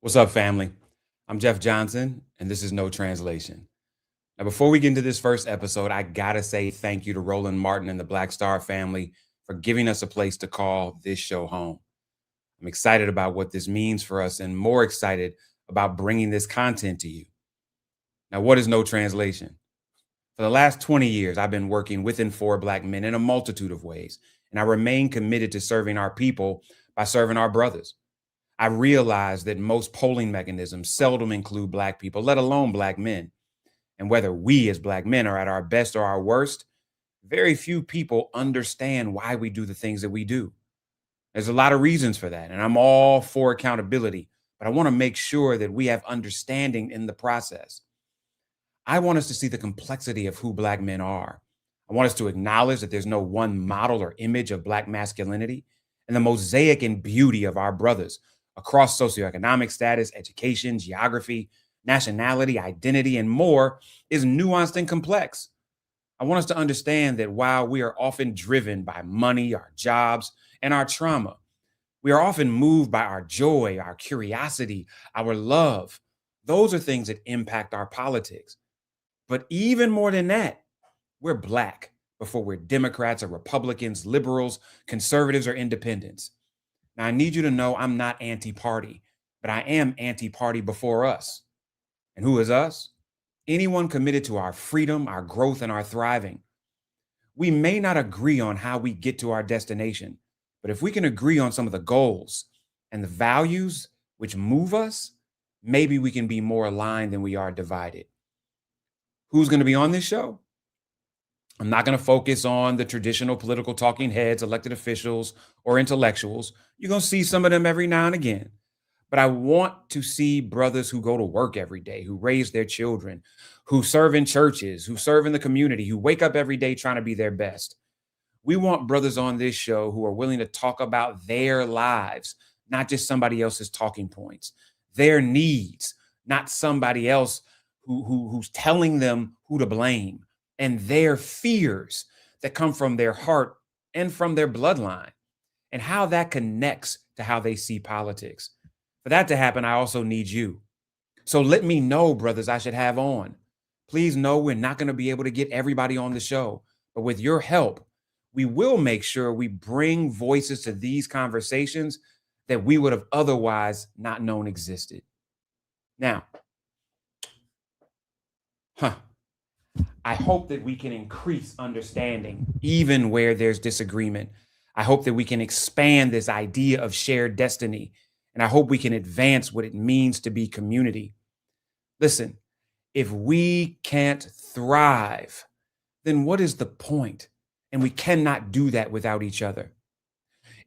What's up, family? I'm Jeff Johnson, and this is No Translation. Now, before we get into this first episode, I gotta say thank you to Roland Martin and the Black Star family for giving us a place to call this show home. I'm excited about what this means for us and more excited about bringing this content to you. Now, what is No Translation? For the last 20 years, I've been working with and for Black men in a multitude of ways, and I remain committed to serving our people by serving our brothers. I realize that most polling mechanisms seldom include Black people, let alone Black men. And whether we as Black men are at our best or our worst, very few people understand why we do the things that we do. There's a lot of reasons for that, and I'm all for accountability, but I want to make sure that we have understanding in the process. I want us to see the complexity of who Black men are. I want us to acknowledge that there's no one model or image of Black masculinity and the mosaic and beauty of our brothers across socioeconomic status, education, geography, nationality, identity, and more is nuanced and complex. I want us to understand that while we are often driven by money, our jobs, and our trauma, we are often moved by our joy, our curiosity, our love. Those are things that impact our politics. But even more than that, we're Black before we're Democrats or Republicans, liberals, conservatives, or independents. Now, I need you to know I'm not anti party, but I am anti party before us. And who is us? Anyone committed to our freedom, our growth, and our thriving. We may not agree on how we get to our destination, but if we can agree on some of the goals and the values which move us, maybe we can be more aligned than we are divided. Who's going to be on this show? I'm not going to focus on the traditional political talking heads, elected officials, or intellectuals. You're going to see some of them every now and again. But I want to see brothers who go to work every day, who raise their children, who serve in churches, who serve in the community, who wake up every day trying to be their best. We want brothers on this show who are willing to talk about their lives, not just somebody else's talking points, their needs, not somebody else who's telling them who to blame, and their fears that come from their heart and from their bloodline, and how that connects to how they see politics. For that to happen, I also need you. So let me know, brothers, I should have on. Please know we're not going to be able to get everybody on the show, but with your help, we will make sure we bring voices to these conversations that we would have otherwise not known existed. Now, I hope that we can increase understanding even where there's disagreement. I hope that we can expand this idea of shared destiny, and I hope we can advance what it means to be community. Listen, if we can't thrive, then what is the point? And we cannot do that without each other.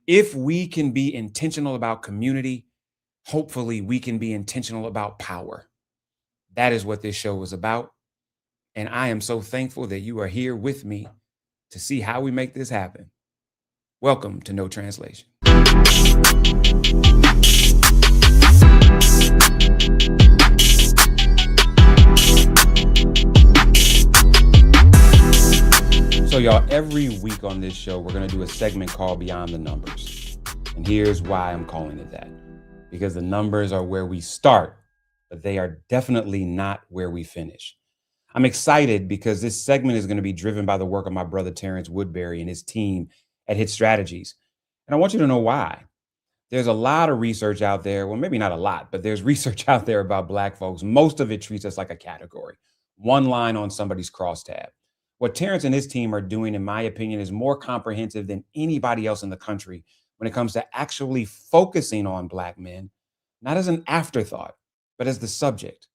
If we can be intentional about community, hopefully we can be intentional about power. That is what this show is about. And I am so thankful that you are here with me to see how we make this happen. Welcome to No Translation. So y'all, every week on this show, we're going to do a segment called Beyond the Numbers. And here's why I'm calling it that. Because the numbers are where we start, but they are definitely not where we finish. I'm excited because this segment is going to be driven by the work of my brother, Terrence Woodbury, and his team at Hit Strategies. And I want you to know why. There's a lot of research out there. Well, maybe not a lot, but there's research out there about Black folks. Most of it treats us like a category, one line on somebody's crosstab. What Terrence and his team are doing, in my opinion, is more comprehensive than anybody else in the country when it comes to actually focusing on Black men, not as an afterthought, but as the subject.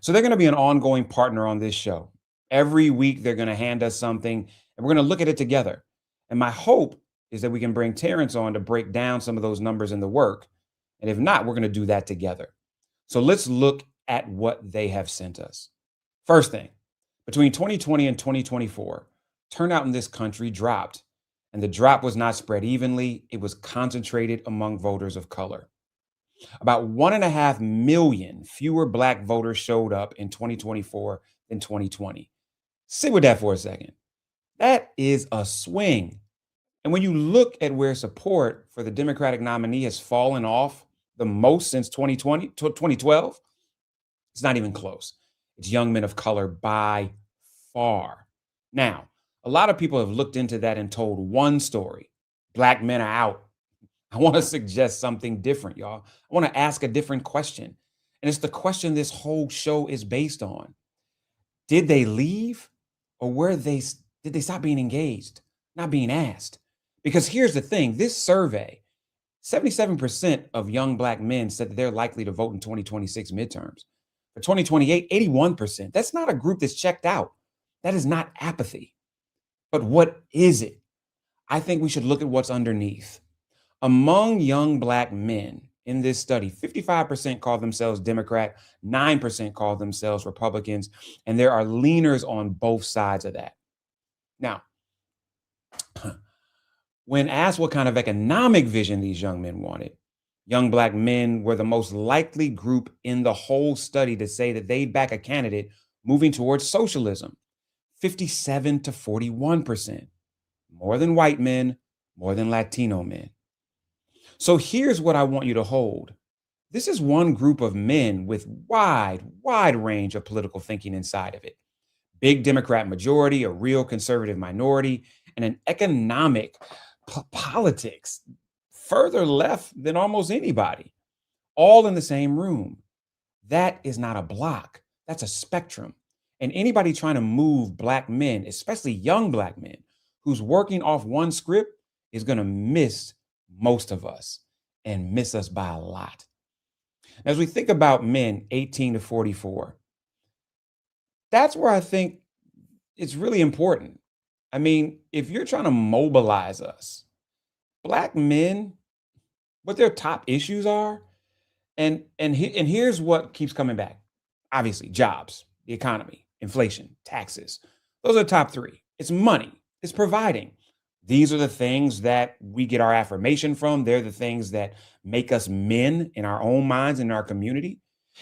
So they're going to be an ongoing partner on this show. Every week, they're going to hand us something, and we're going to look at it together. And my hope is that we can bring Terrence on to break down some of those numbers in the work. And if not, we're going to do that together. So let's look at what they have sent us. First thing, between 2020 and 2024, turnout in this country dropped. And the drop was not spread evenly. It was concentrated among voters of color. About 1.5 million fewer Black voters showed up in 2024 than 2020. Sit with that for a second. That is a swing. And when you look at where support for the Democratic nominee has fallen off the most since 2012. It's not even close. It's young men of color by far. Now, a lot of people have looked into that and told one story. Black men are out. I want to suggest something different, y'all. I want to ask a different question. And it's the question this whole show is based on. Did they leave, or did they stop being engaged, not being asked? Because here's the thing, this survey, 77% of young Black men said that they're likely to vote in 2026 midterms. For 2028, 81%. That's not a group that's checked out. That is not apathy. But what is it? I think we should look at what's underneath. Among young Black men in this study, 55% call themselves Democrat, 9% call themselves Republicans, and there are leaners on both sides of that. Now, when asked what kind of economic vision these young men wanted, young Black men were the most likely group in the whole study to say that they'd back a candidate moving towards socialism, 57 to 41%, more than white men, more than Latino men. So here's what I want you to hold. This is one group of men with wide range of political thinking inside of it. Big Democrat majority, a real conservative minority, and an economic politics further left than almost anybody, all in the same room. That is not a block. That's a spectrum. And anybody trying to move Black men, especially young Black men, who's working off one script is going to miss most of us and miss us by a lot. As we think about men 18 to 44, that's where I think it's really important. I mean, if you're trying to mobilize us, Black men, what their top issues are, and here's what keeps coming back. Obviously, jobs, the economy, inflation, taxes. Those are the top three. It's money. It's providing. These are the things that we get our affirmation from. They're the things that make us men in our own minds, in our community.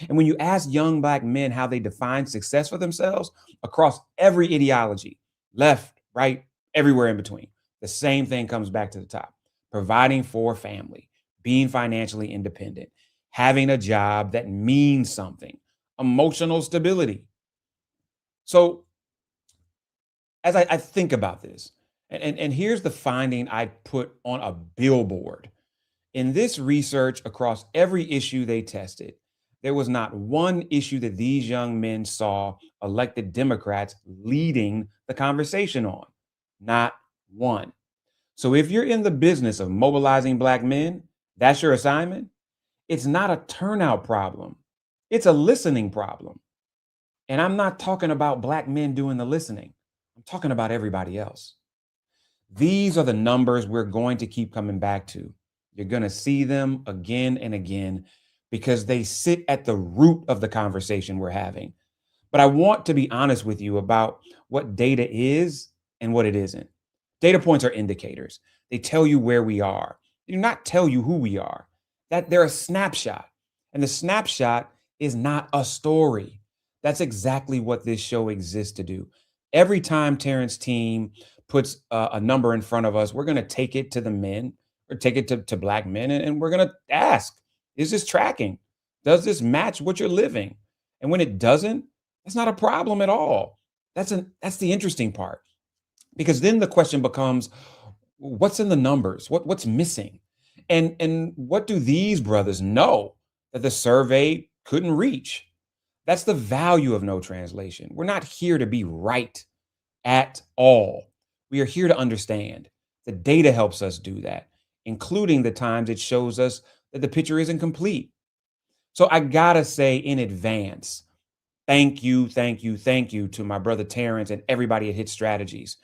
And when you ask young Black men how they define success for themselves across every ideology, left, right, everywhere in between, the same thing comes back to the top. Providing for family, being financially independent, having a job that means something, emotional stability. So as I think about this, and here's the finding I put on a billboard. In this research across every issue they tested, there was not one issue that these young men saw elected Democrats leading the conversation on. Not one. So if you're in the business of mobilizing Black men, that's your assignment. It's not a turnout problem. It's a listening problem. And I'm not talking about Black men doing the listening. I'm talking about everybody else. These are the numbers we're going to keep coming back to. You're going to see them again and again because they sit at the root of the conversation we're having. But I want to be honest with you about what data is and what it isn't. Data points are indicators. They tell you where we are. They do not tell you who we are. That they're a snapshot. And the snapshot is not a story. That's exactly what this show exists to do. Every time Terrence's team puts a number in front of us, we're going to take it to the men or take it to Black men, and we're going to ask, is this tracking? Does this match what you're living? And when it doesn't, that's not a problem at all. That's the interesting part, because then the question becomes, what's in the numbers? What's missing? And what do these brothers know that the survey couldn't reach? That's the value of no translation. We're not here to be right at all. We are here to understand. The data helps us do that, including the times it shows us that the picture isn't complete. So I gotta say in advance, thank you to my brother Terrence and everybody at Hit Strategies.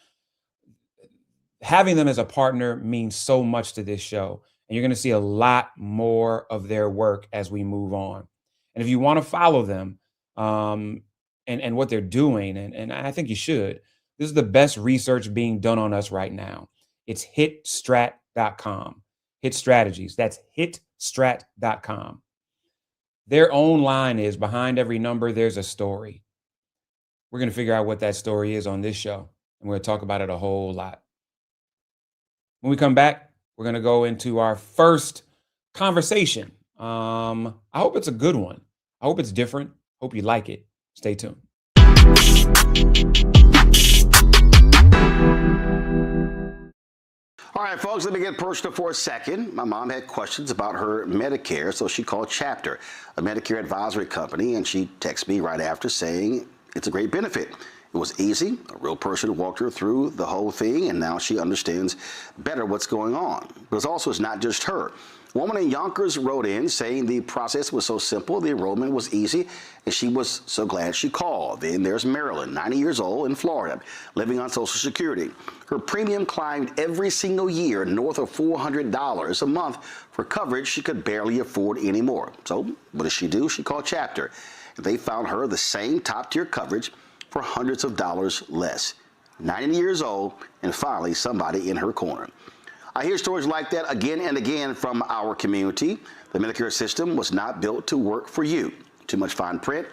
Having them as a partner means so much to this show, and you're gonna see a lot more of their work as we move on. And if you want to follow them and what they're doing, and I think you should, this is the best research being done on us right now. It's hitstrat.com. Hit Strategies. That's hitstrat.com. Their own line is, behind every number, there's a story. We're going to figure out what that story is on this show, and we're going to talk about it a whole lot. When we come back, we're going to go into our first conversation I hope it's a good one. I hope it's different. Hope you like it. Stay tuned. All right, folks, let me get personal for a second. My mom had questions about her Medicare, so she called Chapter, a Medicare advisory company, and she texted me right after saying it's a great benefit. It was easy. A real person walked her through the whole thing, and now she understands better what's going on. But it's not just her. A woman in Yonkers wrote in saying the process was so simple, the enrollment was easy, and she was so glad she called. Then there's Marilyn, 90 years old, in Florida, living on Social Security. Her premium climbed every single year north of $400 a month for coverage she could barely afford anymore. So what does she do? She called Chapter. They found her the same top-tier coverage for hundreds of dollars less. 90 years old, and finally somebody in her corner. I hear stories like that again and again from our community. The Medicare system was not built to work for you. Too much fine print,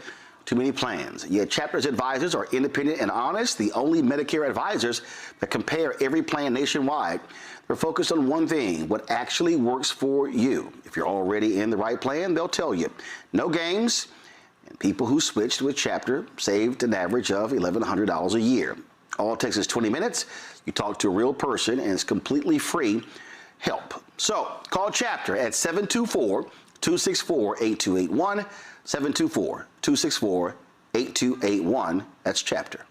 too many plans. Yet Chapter's advisors are independent and honest, the only Medicare advisors that compare every plan nationwide. They're focused on one thing, what actually works for you. If you're already in the right plan, they'll tell you. No games, and people who switched with Chapter saved an average of $1,100 a year. All it takes is 20 minutes. You talk to a real person, and it's completely free help. So call Chapter at 724-264-8281, 724-264-8281. That's Chapter.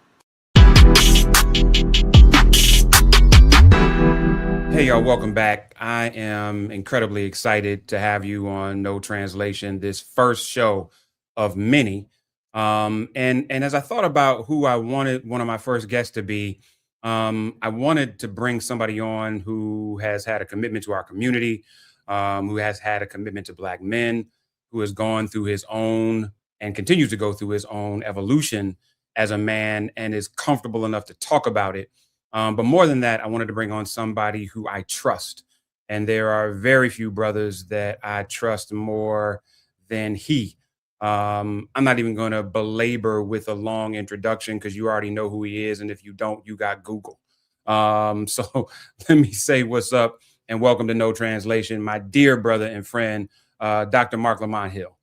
Hey, y'all, welcome back. I am incredibly excited to have you on No Translation, this first show of many. And as I thought about who I wanted one of my first guests to be, I wanted to bring somebody on who has had a commitment to our community, who has had a commitment to Black men, who has gone through his own and continues to go through his own evolution as a man and is comfortable enough to talk about it. But more than that, I wanted to bring on somebody who I trust. And there are very few brothers that I trust more than he. I'm not even going to belabor with a long introduction because you already know who he is. And if you don't, you got Google. So let me say what's up and welcome to No Translation, my dear brother and friend, Dr. Marc Lamont Hill.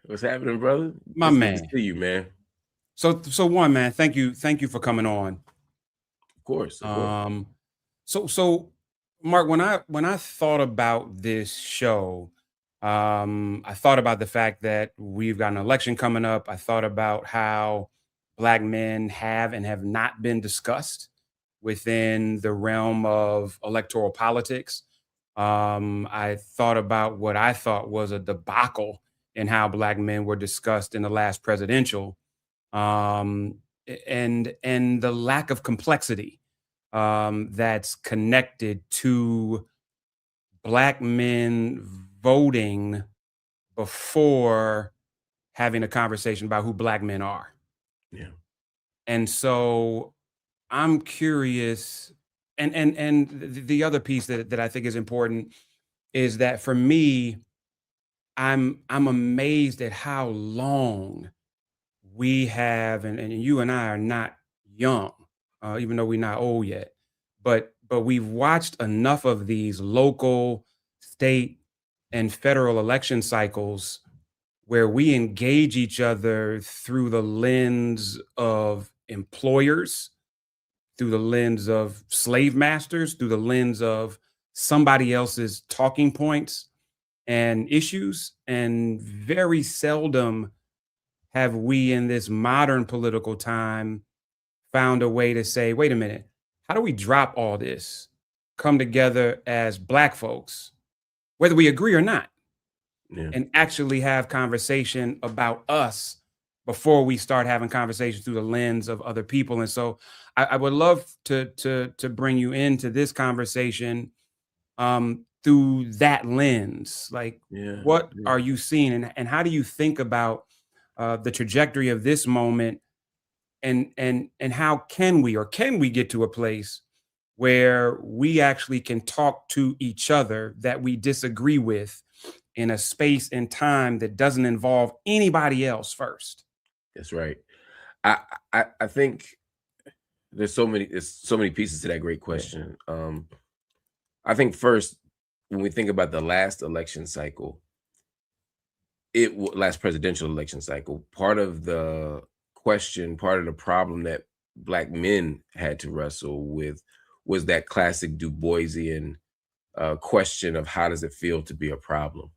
What's happening, brother? My It's man. Good to see you, man. So one, man, thank you for coming on. Of course. So Mark, when I thought about this show, I thought about the fact that we've got an election coming up. I thought about how Black men have and have not been discussed within the realm of electoral politics. I thought about what I thought was a debacle in how Black men were discussed in the last presidential, and the lack of complexity that's connected to Black men voting before having a conversation about who Black men are. Yeah. And so I'm curious, and the other piece that I think is important is that for me, I'm amazed at how long we have, and you and I are not young, even though we're not old yet, but we've watched enough of these local, state, and federal election cycles where we engage each other through the lens of employers, through the lens of slave masters, through the lens of somebody else's talking points and issues, and very seldom have we in this modern political time found a way to say, wait a minute, how do we drop all this, come together as Black folks, whether we agree or not, and actually have conversation about us before we start having conversations through the lens of other people? And so I would love to bring you into this conversation through that lens. Like, what are you seeing, and how do you think about the trajectory of this moment, and how can we get to a place where we actually can talk to each other that we disagree with in a space and time that doesn't involve anybody else first? That's right. I think there's so many pieces to that great question. I think first, when we think about the last election cycle, last presidential election cycle, part of the question, part of the problem that Black men had to wrestle with was that classic Du Boisian question of how does it feel to be a problem?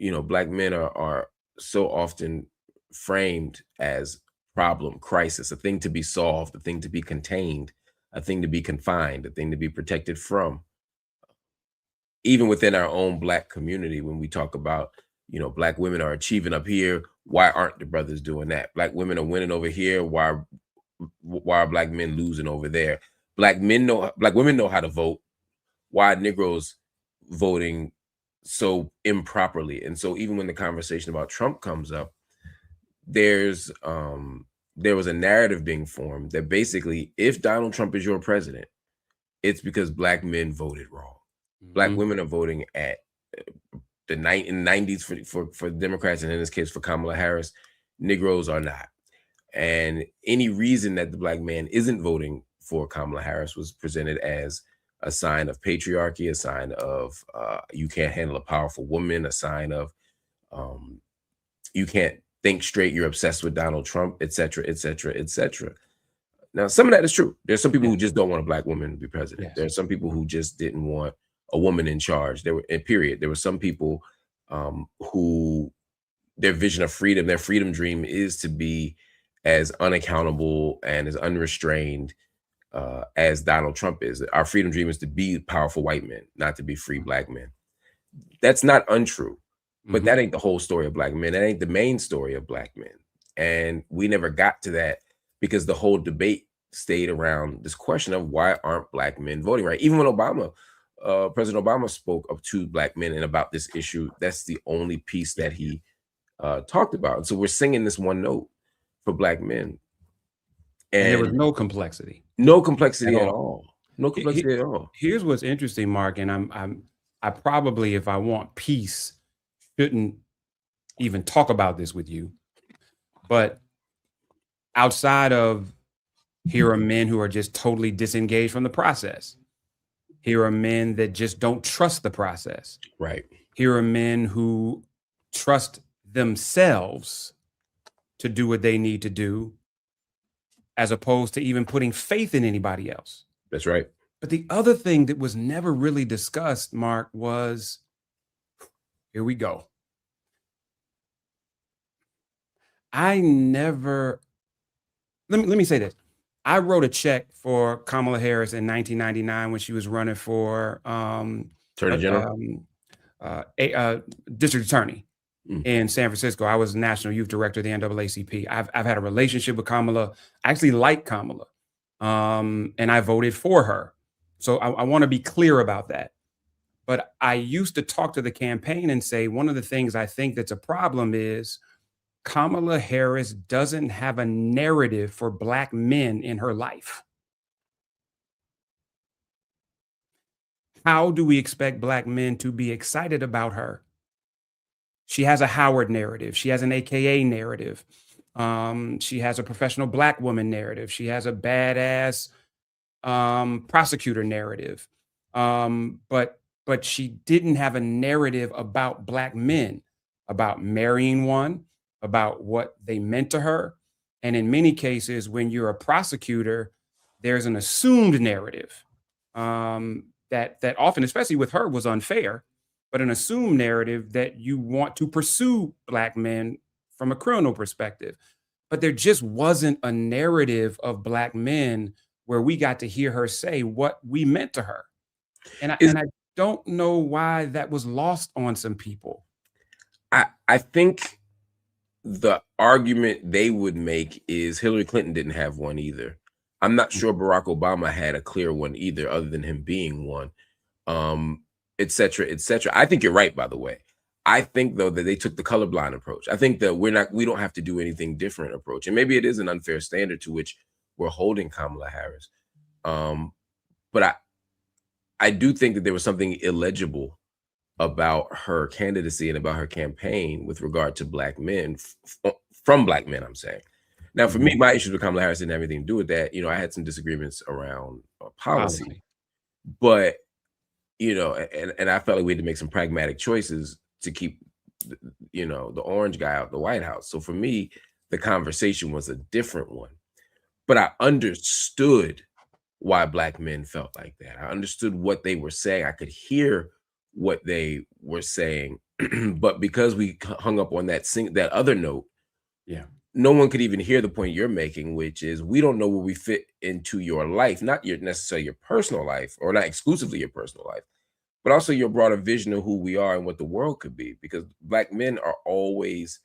Black men are so often framed as problem, crisis, a thing to be solved, a thing to be contained, a thing to be confined, a thing to be protected from. Even within our own Black community, when we talk about, Black women are achieving up here, why aren't the brothers doing that? Black women are winning over here, why are Black men losing over there? Black women know how to vote, why are Negroes voting so improperly? And so even when the conversation about Trump comes up, there was a narrative being formed that basically, if Donald Trump is your president, it's because Black men voted wrong. Black women are voting at in the 90s for Democrats, and in this case for Kamala Harris. Negroes are not. And any reason that the Black man isn't voting for Kamala Harris was presented as a sign of patriarchy, a sign of you can't handle a powerful woman, a sign of you can't think straight, you're obsessed with Donald Trump, et cetera, et cetera, et cetera. Now, some of that is true. There's some people who just don't want a Black woman to be president. Yes. There are some people who just didn't want a woman in charge. There were some people who their vision of freedom, their freedom dream is to be as unaccountable and as unrestrained as Donald Trump is. Our freedom dream is to be powerful white men, not to be free Black men. That's not untrue, but that ain't the whole story of Black men. That ain't the main story of Black men. And we never got to that because the whole debate stayed around this question of why aren't Black men voting right? Even when President Obama spoke up to Black men and about this issue, that's the only piece that he talked about. And so we're singing this one note for Black men. And there was no complexity. No complexity at all. No complexity at all. Here's what's interesting, Mark, and I probably, if I want peace, shouldn't even talk about this with you. But outside of, here are men who are just totally disengaged from the process. Here are men that just don't trust the process. Right. Here are men who trust themselves to do what they need to do, as opposed to even putting faith in anybody else. That's right. But the other thing that was never really discussed, Mark, was, here we go. Let me say this. I wrote a check for Kamala Harris in 1999 when she was running for Attorney General, district attorney in San Francisco. I was national youth director of the NAACP. I've had a relationship with Kamala. I actually like Kamala, and I voted for her. So I want to be clear about that. But I used to talk to the campaign and say, one of the things I think that's a problem is Kamala Harris doesn't have a narrative for Black men in her life. How do we expect Black men to be excited about her? She has a Howard narrative. She has an AKA narrative. She has a professional Black woman narrative. She has a badass prosecutor narrative. But she didn't have a narrative about Black men, about marrying one, about what they meant to her. And in many cases, when you're a prosecutor, there's an assumed narrative that often, especially with her, was unfair, but an assumed narrative that you want to pursue Black men from a criminal perspective. But there just wasn't a narrative of Black men where we got to hear her say what we meant to her. And I don't know why that was lost on some people. I think the argument they would make is Hillary Clinton didn't have one either. I'm not sure Barack Obama had a clear one either, other than him being one, et cetera, et cetera. I think you're right, by the way. I think, though, that they took the colorblind approach. I think that we don't have to do anything different approach. And maybe it is an unfair standard to which we're holding Kamala Harris. But I do think that there was something illegible about her candidacy and about her campaign with regard to Black men, from Black men, I'm saying. Now, for me, my issues with Kamala Harris didn't have anything to do with that. I had some disagreements around policy. But you know, and I felt like we had to make some pragmatic choices to keep, you know, the orange guy out of the White House. So for me, the conversation was a different one. But I understood why Black men felt like that. I understood what they were saying. I could hear what they were saying. But because we hung up on that other note, Yeah. no one could even hear the point you're making, which is we don't know where we fit into your life, not necessarily your personal life, or not exclusively your personal life, but also your broader vision of who we are and what the world could be. Because Black men are always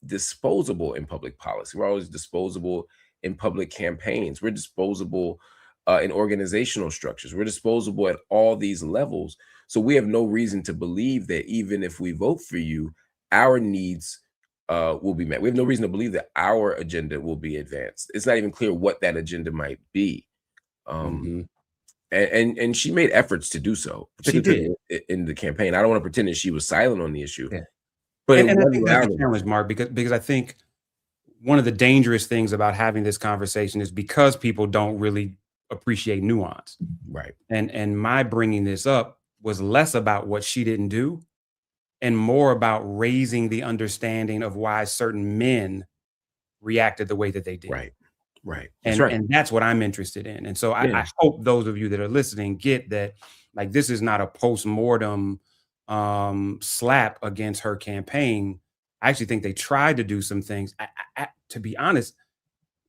disposable in public policy. We're always disposable in public campaigns. We're disposable in organizational structures. We're disposable at all these levels. So we have no reason to believe that even if we vote for you, our needs will be met. We have no reason to believe that our agenda will be advanced. It's not even clear what that agenda might be. Mm-hmm. And she made efforts to do so, She particularly did. in the campaign. I don't want to pretend that she was silent on the issue, Yeah. but it And I wasn't think that's loud the enough. challenge, Mark, because I think one of the dangerous things about having this conversation is because people don't really appreciate nuance. Right. And my bringing this up was less about what she didn't do and more about raising the understanding of why certain men reacted the way that they did. Right. Right. That's right. And that's what I'm interested in. And so Yeah. I hope those of you that are listening get that, like, this is not a post-mortem slap against her campaign. I actually think they tried to do some things. To be honest,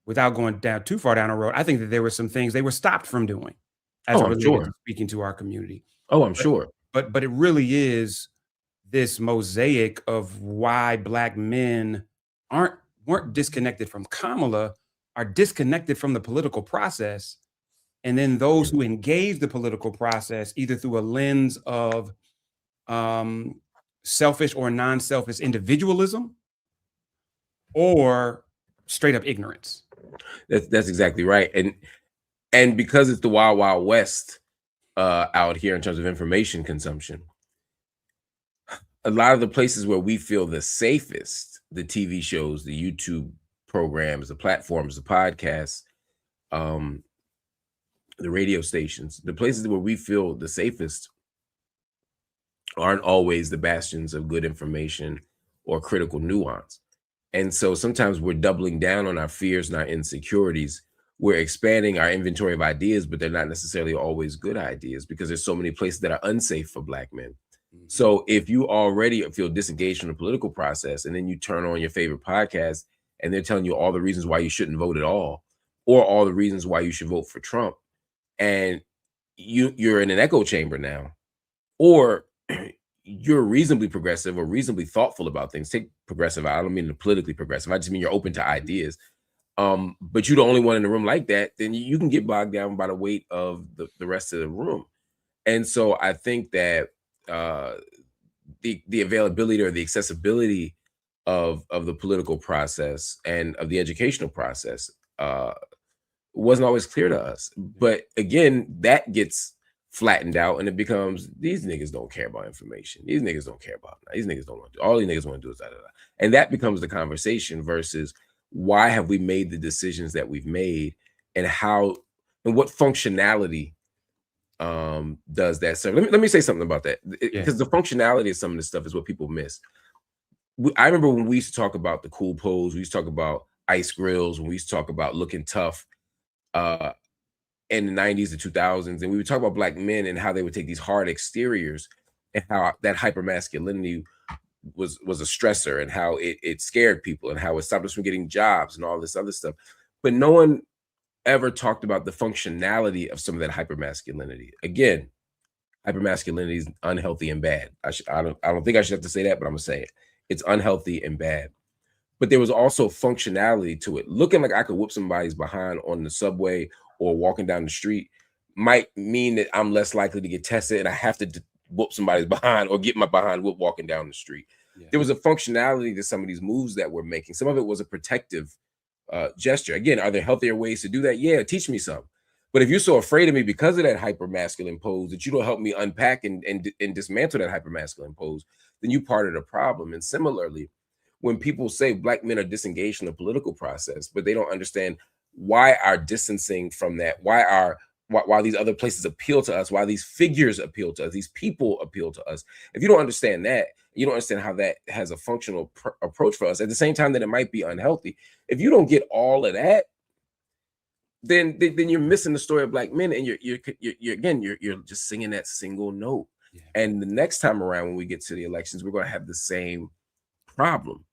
without going down too far down the road, I think that there were some things they were stopped from doing as Oh, it I'm related sure. to speaking to our community. Oh, I'm But sure. but it really is this mosaic of why Black men weren't disconnected from Kamala, are disconnected from the political process. And then those who engage the political process, either through a lens of selfish or non-selfish individualism or straight up ignorance. That's exactly right. And because it's the wild, wild west out here in terms of information consumption, a lot of the places where we feel the safest, the TV shows, the YouTube programs, the platforms, the podcasts, the radio stations, the places where we feel the safest aren't always the bastions of good information or critical nuance. And so sometimes we're doubling down on our fears and our insecurities. We're expanding our inventory of ideas, but they're not necessarily always good ideas because there's so many places that are unsafe for Black men. So if you already feel disengaged from the political process and then you turn on your favorite podcast and they're telling you all the reasons why you shouldn't vote at all, or all the reasons why you should vote for Trump, and you're in an echo chamber now, or you're reasonably progressive or reasonably thoughtful about things. Take progressive, I don't mean politically progressive. I just mean you're open to ideas. But you're the only one in the room like that, then you can get bogged down by the weight of the rest of the room. And so I think that the availability or the accessibility of the political process and of the educational process wasn't always clear to us. But again, that gets flattened out and it becomes these niggas don't care about information. These niggas don't care about that. These niggas don't want to do all these niggas want to do is da, da, da. And that becomes the conversation versus why have we made the decisions that we've made and how and what functionality does that serve. Let me say something about that because the functionality of some of this stuff is what people miss. I remember when we used to talk about the cool pose, we used to talk about ice grills, when we used to talk about looking tough in the 90s to 2000s, and we would talk about Black men and how they would take these hard exteriors and how that hypermasculinity was a stressor and how it scared people and how it stopped us from getting jobs and all this other stuff. But no one ever talked about the functionality of some of that hypermasculinity. Again, hypermasculinity is unhealthy and bad. I don't think I should have to say that, but I'm gonna say it. It's unhealthy and bad. But there was also functionality to it. Looking like I could whoop somebody's behind on the subway or walking down the street might mean that I'm less likely to get tested and I have to whoop somebody's behind or get my behind whooped walking down the street. Yeah. There was a functionality to some of these moves that we're making. Some of it was a protective gesture. Again, are there healthier ways to do that? Yeah, teach me some. But if you're so afraid of me because of that hypermasculine pose that you don't help me unpack and dismantle that hypermasculine pose, then you part of the problem. And similarly, when people say Black men are disengaged from the political process, but they don't understand why our distancing from that, why our why these other places appeal to us, why these figures appeal to us, these people appeal to us. If you don't understand that, you don't understand how that has a functional approach for us, at the same time that it might be unhealthy. If you don't get all of that, then you're missing the story of Black men, and you're just singing that single note. Yeah. And the next time around, when we get to the elections, we're going to have the same problem.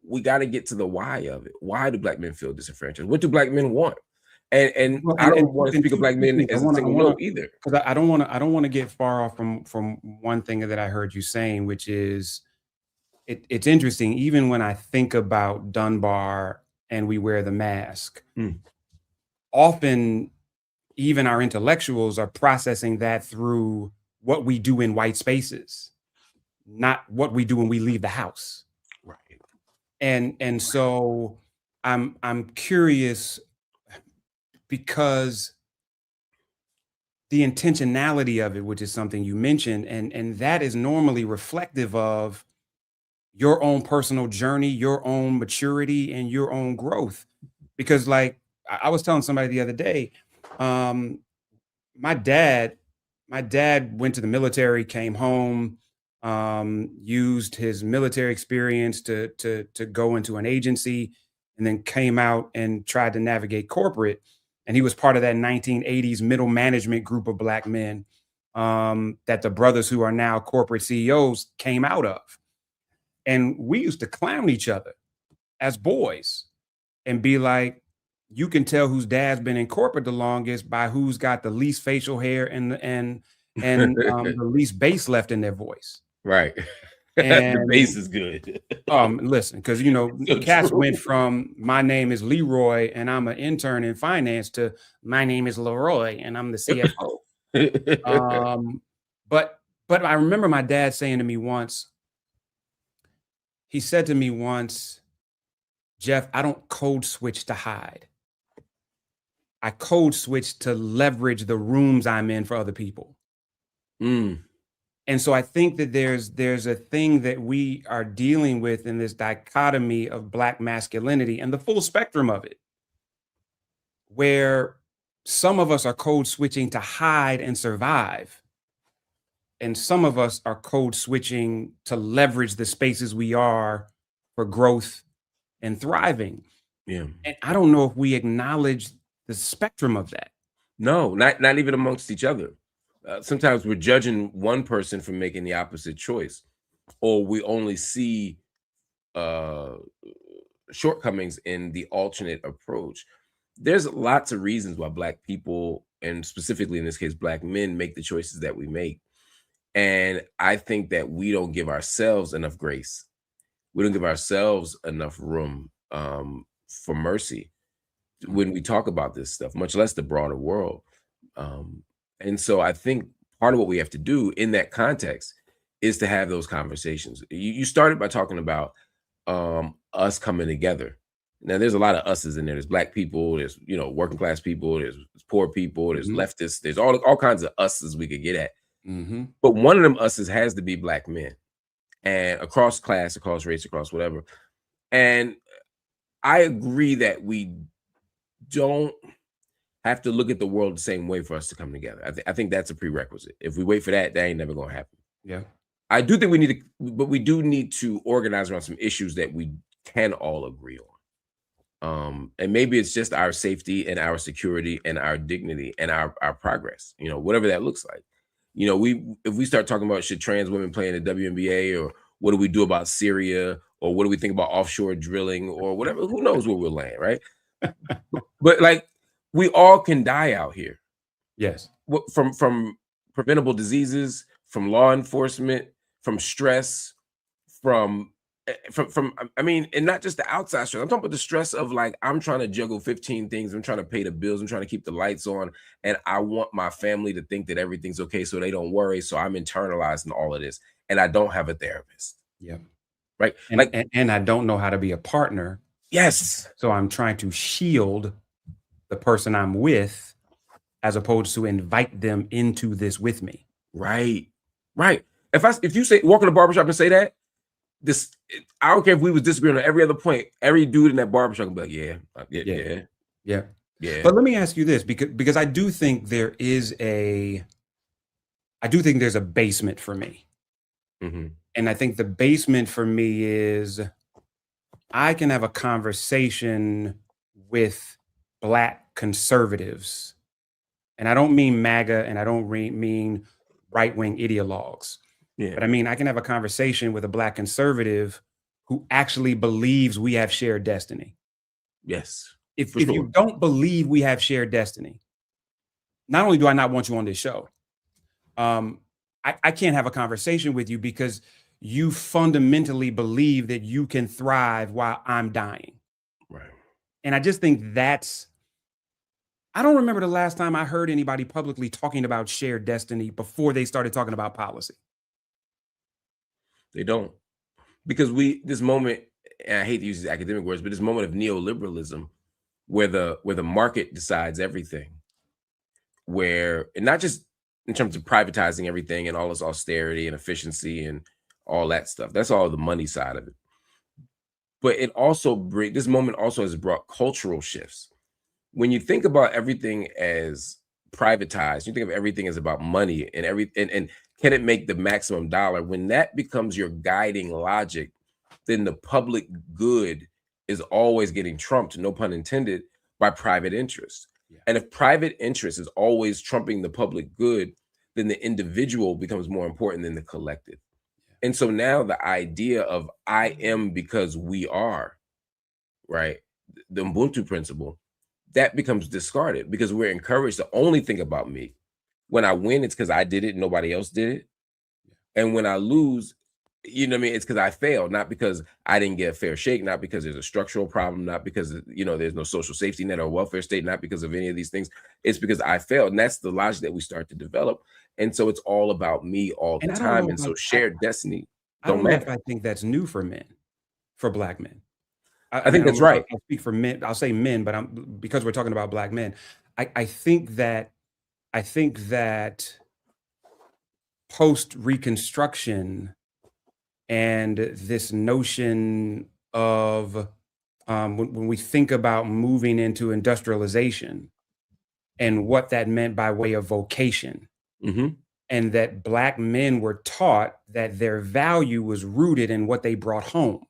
We got to get to the why of it. Why do Black men feel disenfranchised? What do Black men want? And I don't want to speak of Black men as a single note either, because I don't want to get far off from one thing that I heard you saying, which is it's interesting. Even when I think about Dunbar and we wear the mask, often even our intellectuals are processing that through what we do in white spaces, not what we do when we leave the house. Right. And so I'm curious, because the intentionality of it, which is something you mentioned, and that is normally reflective of your own personal journey, your own maturity, and your own growth. Because like I was telling somebody the other day, my dad went to the military, came home, used his military experience to go into an agency, and then came out and tried to navigate corporate. And he was part of that 1980s middle management group of Black men that the brothers who are now corporate CEOs came out of. And we used to clown each other as boys and be like, you can tell whose dad's been in corporate the longest by who's got the least facial hair and the least bass left in their voice. Right. And the bass is good. Listen, because So cats true. went from my name is Leroy and I'm an intern in finance to my name is Leroy and I'm the CFO. But I remember my dad saying to me once, he said to me once, Jeff, I don't code switch to hide. I code switch to leverage the rooms I'm in for other people. And so I think that there's a thing that we are dealing with in this dichotomy of Black masculinity and the full spectrum of it, where some of us are code switching to hide and survive. And some of us are code switching to leverage the spaces we are for growth and thriving. Yeah. And I don't know if we acknowledge the spectrum of that. No, not even amongst each other. Sometimes we're judging one person for making the opposite choice, or we only see shortcomings in the alternate approach. There's lots of reasons why Black people, and specifically in this case, Black men, make the choices that we make. And I think that we don't give ourselves enough grace. We don't give ourselves enough room for mercy when we talk about this stuff, much less the broader world. And so I think part of what we have to do in that context is to have those conversations. You started by talking about us coming together. Now, there's a lot of us's in there. There's Black people, there's working class people, there's poor people, there's leftists, there's all kinds of us's we could get at. But one of them us's has to be Black men, and across class, across race, across whatever. And I agree that we don't have to look at the world the same way for us to come together. I think that's a prerequisite. If we wait for that, that ain't never going to happen. Yeah. I do think we do need to organize around some issues that we can all agree on. And maybe it's just our safety and our security and our dignity and our progress, whatever that looks like. If we start talking about should trans women play in the WNBA, or what do we do about Syria, or what do we think about offshore drilling, or whatever, who knows where we'll land, right? But like, we all can die out here. Yes. From preventable diseases, from law enforcement, from stress, from and not just the outside stress. I'm talking about the stress of, like, I'm trying to juggle 15 things. I'm trying to pay the bills. I'm trying to keep the lights on. And I want my family to think that everything's okay so they don't worry. So I'm internalizing all of this. And I don't have a therapist. Yeah. Right. And I don't know how to be a partner. Yes. So I'm trying to shield the person I'm with as opposed to invite them into this with me. Right. Right. If you say walk in the barbershop and say that, I don't care if we was disagreeing on every other point, every dude in that barbershop would be like, yeah. Yeah. But let me ask you this, because I do think there's a basement for me. Mm-hmm. And I think the basement for me is I can have a conversation with Black conservatives. And I don't mean MAGA and I don't mean right-wing ideologues. Yeah. But I mean, I can have a conversation with a Black conservative who actually believes we have shared destiny. Yes. If For sure. you don't believe we have shared destiny, not only do I not want you on this show, I can't have a conversation with you because you fundamentally believe that you can thrive while I'm dying. Right. And I just think I don't remember the last time I heard anybody publicly talking about shared destiny before they started talking about policy. They don't. Because this moment, and I hate to use these academic words, but this moment of neoliberalism where the market decides everything, and not just in terms of privatizing everything and all this austerity and efficiency and all that stuff. That's all the money side of it. But this moment also has brought cultural shifts. When you think about everything as privatized, you think of everything as about money and can it make the maximum dollar? When that becomes your guiding logic, then the public good is always getting trumped, no pun intended, by private interest. Yeah. And if private interest is always trumping the public good, then the individual becomes more important than the collective. Yeah. And so now the idea of I am because we are, right? The Ubuntu principle, that becomes discarded because we're encouraged to only think about me. When I win, it's because I did it, nobody else did it. Yeah. And when I lose, you know what I mean? It's because I failed, not because I didn't get a fair shake, not because there's a structural problem, not because, there's no social safety net or welfare state, not because of any of these things. It's because I failed. And that's the logic that we start to develop. And so it's all about me all the time. And so shared destiny don't matter. Know if I think that's new for men, for Black men. I think that's right. I'll speak for men. I'll say men, but because we're talking about Black men, I think that post Reconstruction and this notion of when we think about moving into industrialization and what that meant by way of vocation, and that Black men were taught that their value was rooted in what they brought home.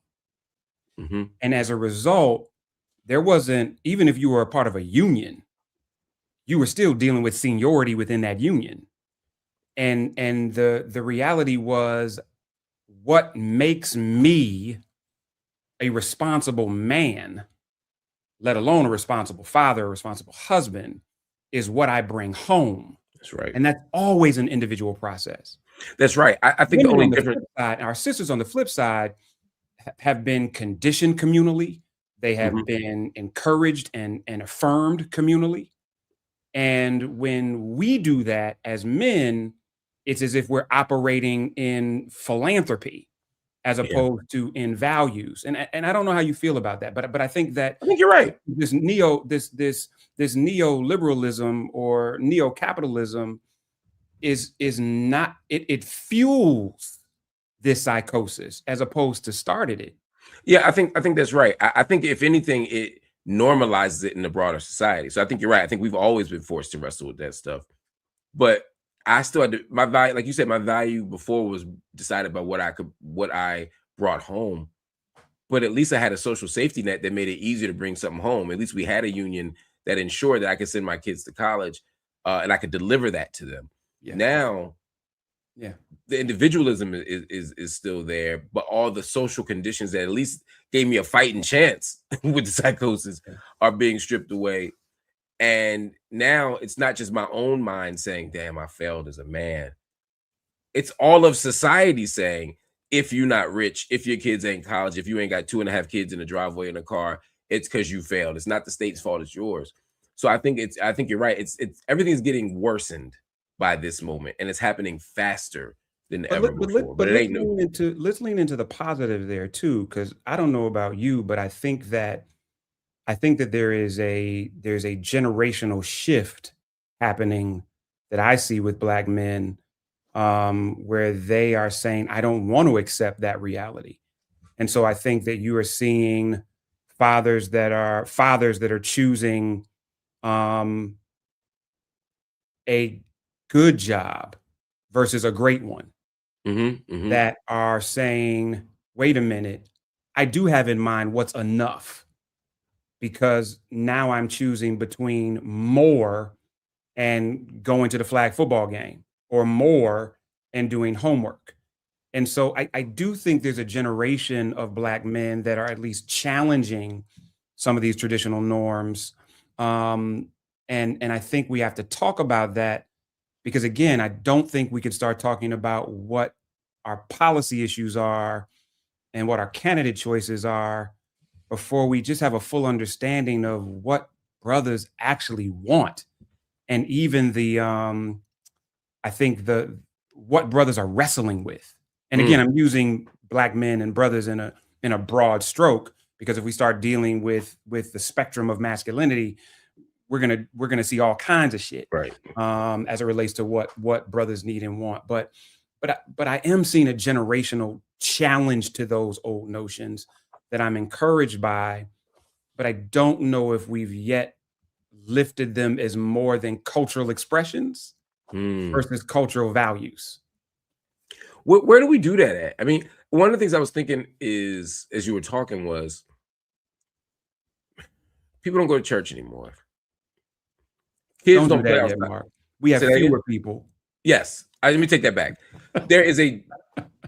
And as a result, there wasn't, even if you were a part of a union, you were still dealing with seniority within that union. And the reality was, what makes me a responsible man, let alone a responsible father, a responsible husband, is what I bring home. That's right. And that's always an individual process. That's right. I think the only difference, our sisters on the flip side have been conditioned communally. They have been encouraged and affirmed communally. And when we do that as men, it's as if we're operating in philanthropy as opposed to in values. And I don't know how you feel about that, but I think you're right. This neoliberalism or neo-capitalism is not, it fuels this psychosis as opposed to started it. Yeah, I think that's right. I think if anything, it normalizes it in the broader society. So I think you're right. I think we've always been forced to wrestle with that stuff. But I still had my value, like you said, my value before was decided by what I brought home. But at least I had a social safety net that made it easier to bring something home. At least we had a union that ensured that I could send my kids to college and I could deliver that to them. Yeah. Now, the individualism is still there, but all the social conditions that at least gave me a fighting chance with the psychosis are being stripped away. And now it's not just my own mind saying, damn, I failed as a man. It's all of society saying, if you're not rich, if your kids ain't college, if you ain't got 2.5 kids in the driveway in a car, it's because you failed. It's not the state's fault, it's yours. So I think you're right. It's everything's getting worsened by this moment, and it's happening faster than ever before. But it ain't new. Let's lean into the positive there too, because I don't know about you, but I think that there's a generational shift happening that I see with Black men, where they are saying, I don't want to accept that reality. And so I think that you are seeing fathers that are choosing um, a good job versus a great one that are saying, wait a minute, I do have in mind what's enough because now I'm choosing between more and going to the flag football game or more and doing homework. And so I do think there's a generation of Black men that are at least challenging some of these traditional norms. Um, and I think we have to talk about that because, again, I don't think we can start talking about what our policy issues are and what our candidate choices are before we just have a full understanding of what brothers actually want. And even I think what brothers are wrestling with. And again, I'm using Black men and brothers in a broad stroke because if we start dealing with the spectrum of masculinity, we're gonna see all kinds of shit Right. as it relates to what brothers need and want. But I am seeing a generational challenge to those old notions that I'm encouraged by, but I don't know if we've yet lifted them as more than cultural expressions versus cultural values. Where do we do that at? I mean, one of the things I was thinking is, as you were talking, was people don't go to church anymore. Kids Don't do don't play that yet, outside. Mark. We have Say that again? fewer people. Yes. Let me take that back.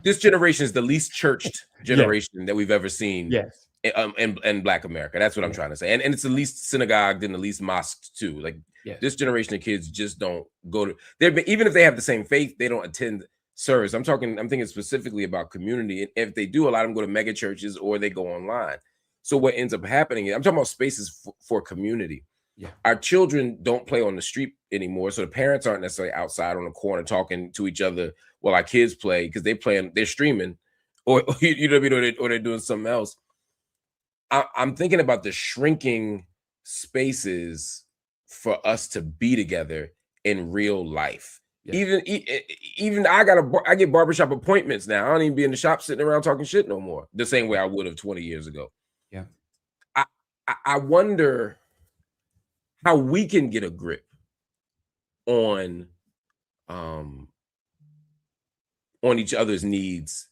This generation is the least churched generation that we've ever seen Yes. in Black America. That's what I'm trying to say. And it's the least synagogued and the least mosqued too. Like Yes. this generation of kids just don't go to even if they have the same faith, they don't attend service. I'm thinking specifically about community. And if they do, a lot of them go to mega churches or they go online. So what ends up happening is I'm talking about spaces for community. Yeah. Our children don't play on the street anymore. So the parents aren't necessarily outside on the corner talking to each other while our kids play because they're streaming or you know what I mean, or they're doing something else. I'm thinking about the shrinking spaces for us to be together in real life. Yeah. Even I get barbershop appointments now. I don't even be in the shop sitting around talking shit no more. The same way I would have 20 years ago. Yeah. I wonder how we can get a grip on each other's needs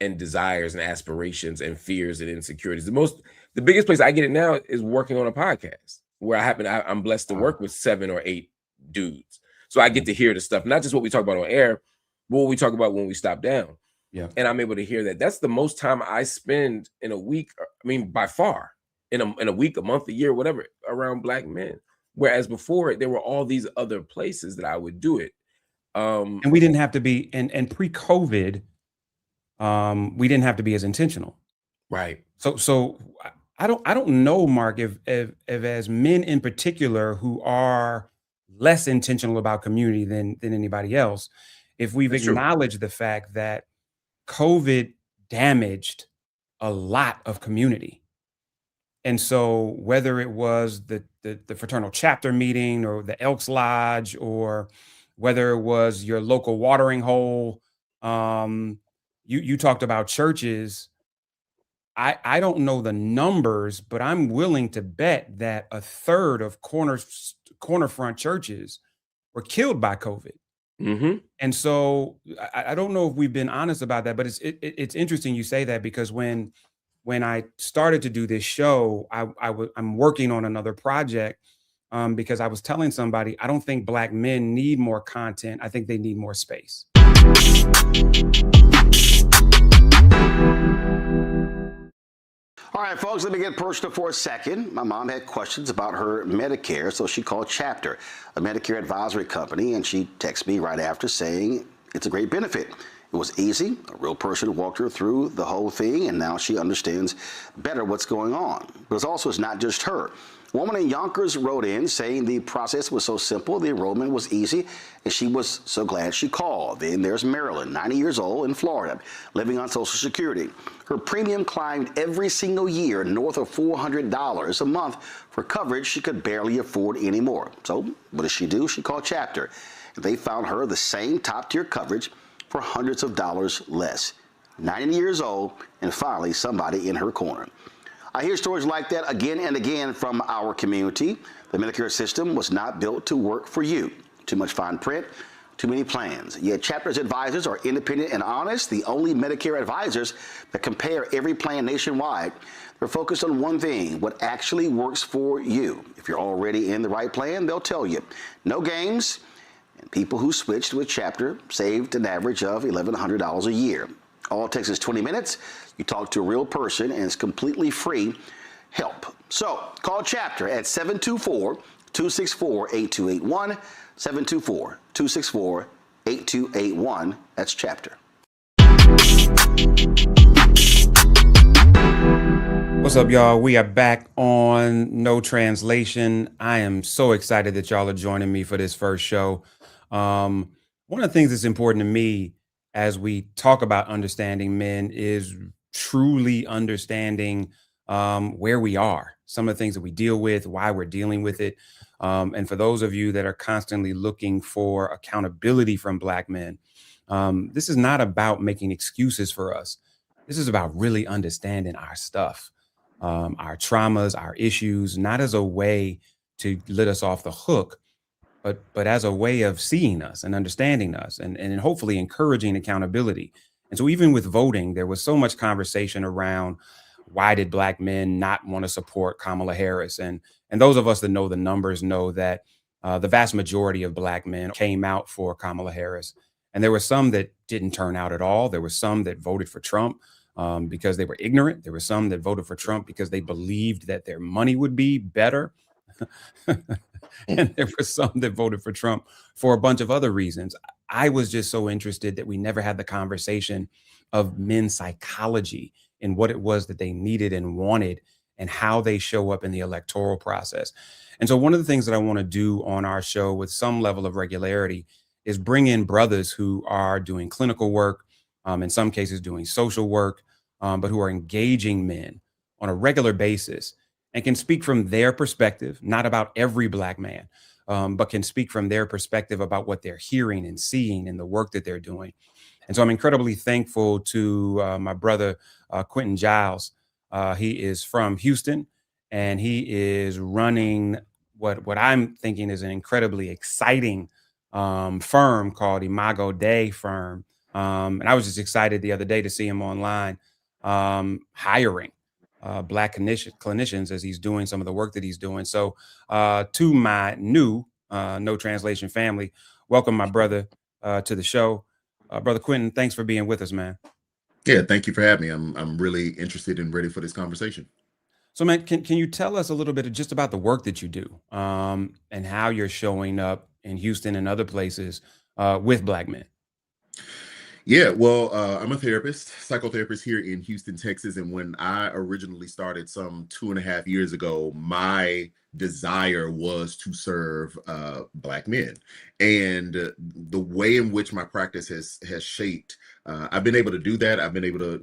and desires and aspirations and fears and insecurities. The biggest place I get it now is working on a podcast where I'm blessed to work with 7 or 8 dudes. So I get to hear the stuff, not just what we talk about on air, but what we talk about when we stop down. Yeah. And I'm able to hear that. That's the most time I spend in a week. I mean, by far in a week, a month, a year, whatever, around Black men. Whereas before there were all these other places that I would do it. And we didn't have to be, and pre-COVID, we didn't have to be as intentional. Right. So I don't know, Mark, if as men in particular who are less intentional about community than anybody else, if we've acknowledged the fact that COVID damaged a lot of community. And so whether it was the fraternal chapter meeting or the Elks Lodge, or whether it was your local watering hole, you talked about churches. I don't know the numbers, but I'm willing to bet that a third of cornerfront churches were killed by COVID. And so I don't know if we've been honest about that, but it's interesting you say that because when I started to do this show, I'm working on another project because I was telling somebody, I don't think Black men need more content. I think they need more space. All right, folks, let me get personal for a second. My mom had questions about her Medicare, so she called Chapter, a Medicare advisory company, and she texted me right after saying it's a great benefit. It was easy. A real person walked her through the whole thing, and now she understands better what's going on. But it's not just her. A woman in Yonkers wrote in saying the process was so simple, the enrollment was easy, and she was so glad she called. Then there's Marilyn, 90 years old, in Florida, living on Social Security. Her premium climbed every single year north of $400 a month for coverage she could barely afford anymore. So what does she do? She called Chapter. They found her the same top-tier coverage for hundreds of dollars less. 90 years old, and finally somebody in her corner. I hear stories like that again and again from our community. The Medicare system was not built to work for you. Too much fine print, too many plans. Yet Chapter's advisors are independent and honest, the only Medicare advisors that compare every plan nationwide. They're focused on one thing, what actually works for you. If you're already in the right plan, they'll tell you. No games, and people who switched with Chapter saved an average of $1,100 a year. All it takes is 20 minutes. You talk to a real person, and it's completely free help. So call Chapter at 724-264-8281, 724-264-8281. That's Chapter. What's up, y'all? We are back on No Translation. I am so excited that y'all are joining me for this first show. One of the things that's important to me as we talk about understanding men is truly understanding where we are, some of the things that we deal with, why we're dealing with it. And for those of you that are constantly looking for accountability from Black men, this is not about making excuses for us. This is about really understanding our stuff. Our traumas, our issues, not as a way to let us off the hook, but as a way of seeing us and understanding us and hopefully encouraging accountability. And so even with voting, there was so much conversation around why did Black men not want to support Kamala Harris? And those of us that know the numbers know that the vast majority of Black men came out for Kamala Harris. And there were some that didn't turn out at all. There were some that voted for Trump because they were ignorant. There were some that voted for Trump because they believed that their money would be better. And there were some that voted for Trump for a bunch of other reasons. I was just so interested that we never had the conversation of men's psychology and what it was that they needed and wanted and how they show up in the electoral process. And so one of the things that I want to do on our show with some level of regularity is bring in brothers who are doing clinical work, in some cases doing social work, but who are engaging men on a regular basis and can speak from their perspective, not about every Black man, but can speak from their perspective about what they're hearing and seeing in the work that they're doing. And so I'm incredibly thankful to my brother, Quentin Jiles. He is from Houston, and he is running what I'm thinking is an incredibly exciting firm called Imago Dei Firm. And I was just excited the other day to see him online hiring Black clinicians as he's doing some of the work that he's doing. So to my new No Translation family, welcome my brother to the show. Brother Quentin, thanks for being with us, man. Yeah, thank you for having me. I'm really interested and ready for this conversation. So, man, can you tell us a little bit just about the work that you do and how you're showing up in Houston and other places with Black men? Yeah, well, I'm a therapist, psychotherapist here in Houston, Texas. And when I originally started some 2.5 years ago, my desire was to serve Black men. And the way in which my practice has shaped, I've been able to do that. I've been able to,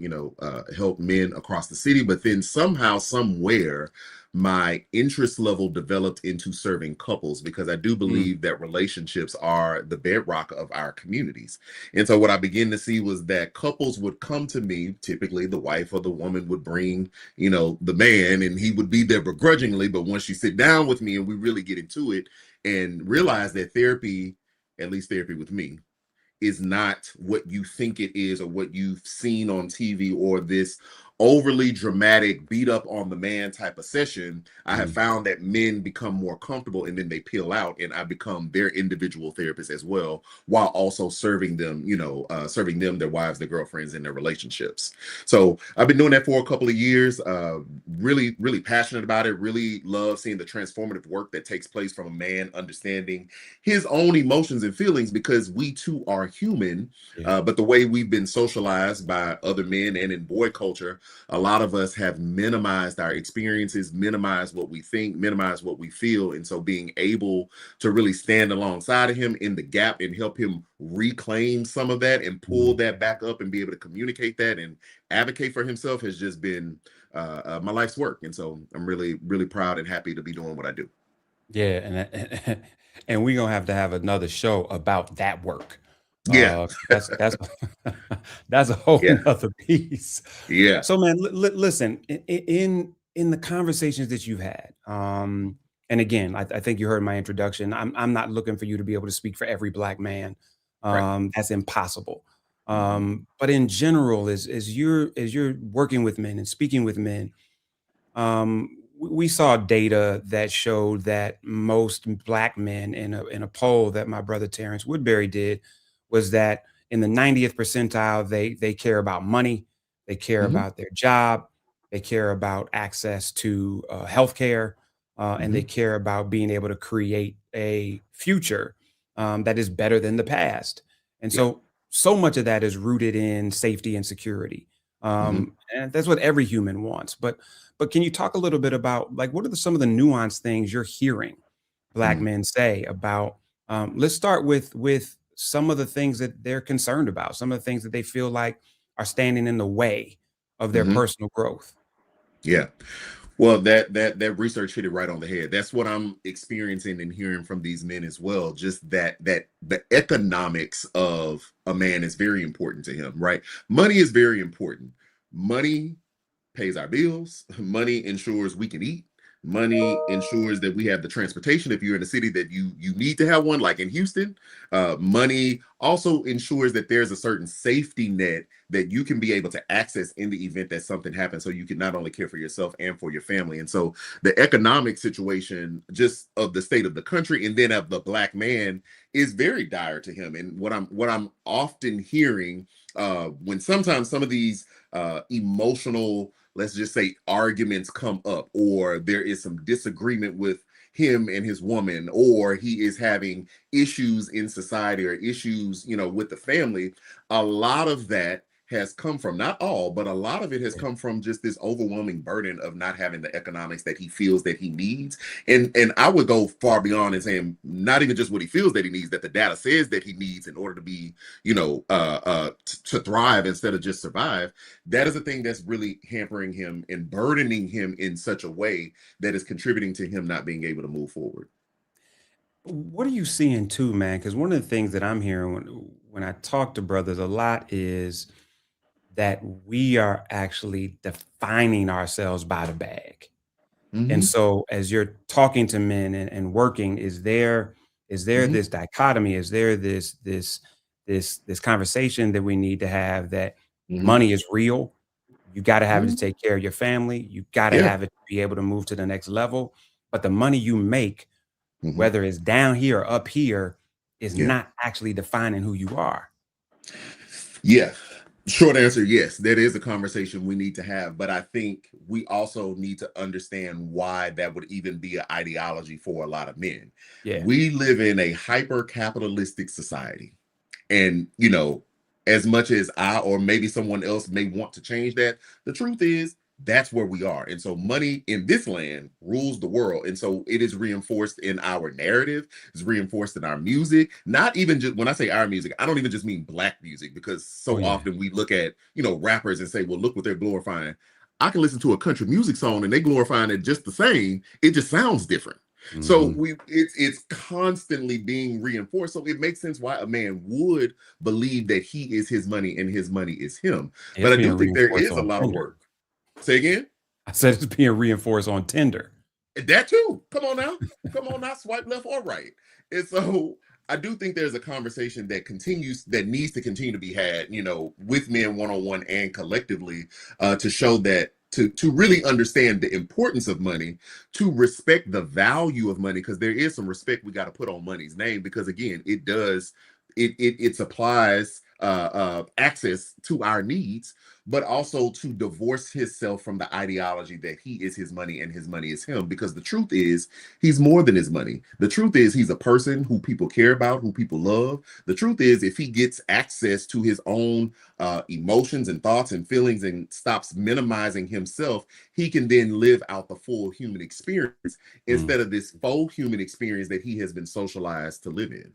help men across the city. But then somehow, somewhere, my interest level developed into serving couples because I do believe that relationships are the bedrock of our communities. And so what I began to see was that couples would come to me, typically the wife or the woman would bring, the man, and he would be there begrudgingly. But once you sit down with me and we really get into it and realize that therapy, at least therapy with me, is not what you think it is or what you've seen on TV or this overly dramatic beat up on the man type of session. I have found that men become more comfortable and then they peel out, and I become their individual therapist as well, while also serving them, serving them, their wives, their girlfriends, and their relationships. So I've been doing that for a couple of years, really, really passionate about it, really love seeing the transformative work that takes place from a man understanding his own emotions and feelings, because we too are human. But the way we've been socialized by other men and in boy culture, a lot of us have minimized our experiences, minimized what we think, minimized what we feel. And so being able to really stand alongside of him in the gap and help him reclaim some of that and pull that back up and be able to communicate that and advocate for himself has just been my life's work. And so I'm really, really proud and happy to be doing what I do. Yeah, and we're gonna have to have another show about that work. Yeah. That's that's a whole Yeah. nother piece. Yeah. So, man, listen, in in the conversations that you've had, and again, I think you heard my introduction. I'm not looking for you to be able to speak for every black man. Right. That's impossible. But in general, as you're working with men and speaking with men, we saw data that showed that most black men in a poll that my brother Terrence Woodbury did was that in the 90th percentile, they care about money, they care Hmm. about their job, they care about access to healthcare, and they Hmm. care about being able to create a future that is better than the past. And Yeah. so much of that is rooted in safety and security. Hmm. And that's what every human wants. But can you talk a little bit about like what are some of the nuanced things you're hearing black men say about let's start with some of the things that they're concerned about, some of the things that they feel like are standing in the way of their Hmm. personal growth. Yeah. Well, that research hit it right on the head. That's what I'm experiencing and hearing from these men as well. Just that the economics of a man is very important to him, right? Money is very important. Money pays our bills. Money ensures we can eat. Money ensures that we have the transportation if you're in a city that you need to have one, like in Houston. Money also ensures that there's a certain safety net that you can be able to access in the event that something happens, so you can not only care for yourself and for your family. And so the economic situation just of the state of the country and then of the black man is very dire to him. And what I'm often hearing when sometimes some of these emotional, let's just say, arguments come up, or there is some disagreement with him and his woman, or he is having issues in society or issues, with the family. A lot of that has come from, not all, but a lot of it has Yeah. come from just this overwhelming burden of not having the economics that he feels that he needs. And I would go far beyond and saying not even just what he feels that he needs, that the data says that he needs in order to be, to thrive instead of just survive. That is a thing that's really hampering him and burdening him in such a way that is contributing to him not being able to move forward. What are you seeing too, man? Because one of the things that I'm hearing when I talk to brothers a lot is that we are actually defining ourselves by the bag. And Hmm. so as you're talking to men and working, is there Hmm. this dichotomy? Is there this conversation that we need to have that Hmm. money is real? You got to have it to Hmm. take care of your family. You got to Yeah. have it to be able to move to the next level. But the money you make, Hmm. whether it's down here or up here, is Yeah. not actually defining who you are. Yeah. Short answer, yes, that is a conversation we need to have. But I think we also need to understand why that would even be an ideology for a lot of men. Yeah. We live in a hyper capitalistic society. And, as much as I or maybe someone else may want to change that, the truth is that's where we are. And so money in this land rules the world. And so it is reinforced in our narrative, it's reinforced in our music. Not even just when I say our music, I don't even just mean black music, because Oh so yeah. often we look at, rappers and say, well, look what they're glorifying. I can listen to a country music song and they glorifying it just the same. It just sounds different. So Mhm. it's constantly being reinforced. So it makes sense why a man would believe that he is his money and his money is him. It's But I being do think there reinforced is a on lot of Tinder. work. Say again? I said it's being reinforced on Tinder. That too. Come on now. Come on now. Swipe left or right. And so I do think there's a conversation that needs to continue to be had, with men one on one and collectively, to show that to really understand the importance of money, to respect the value of money, because there is some respect we got to put on money's name, because again, it supplies access to our needs, but also to divorce himself from the ideology that he is his money and his money is him. Because the truth is, he's more than his money. The truth is, he's a person who people care about, who people love. The truth is, if he gets access to his own emotions and thoughts and feelings and stops minimizing himself, he can then live out the full human experience Mm. instead of this faux human experience that he has been socialized to live in.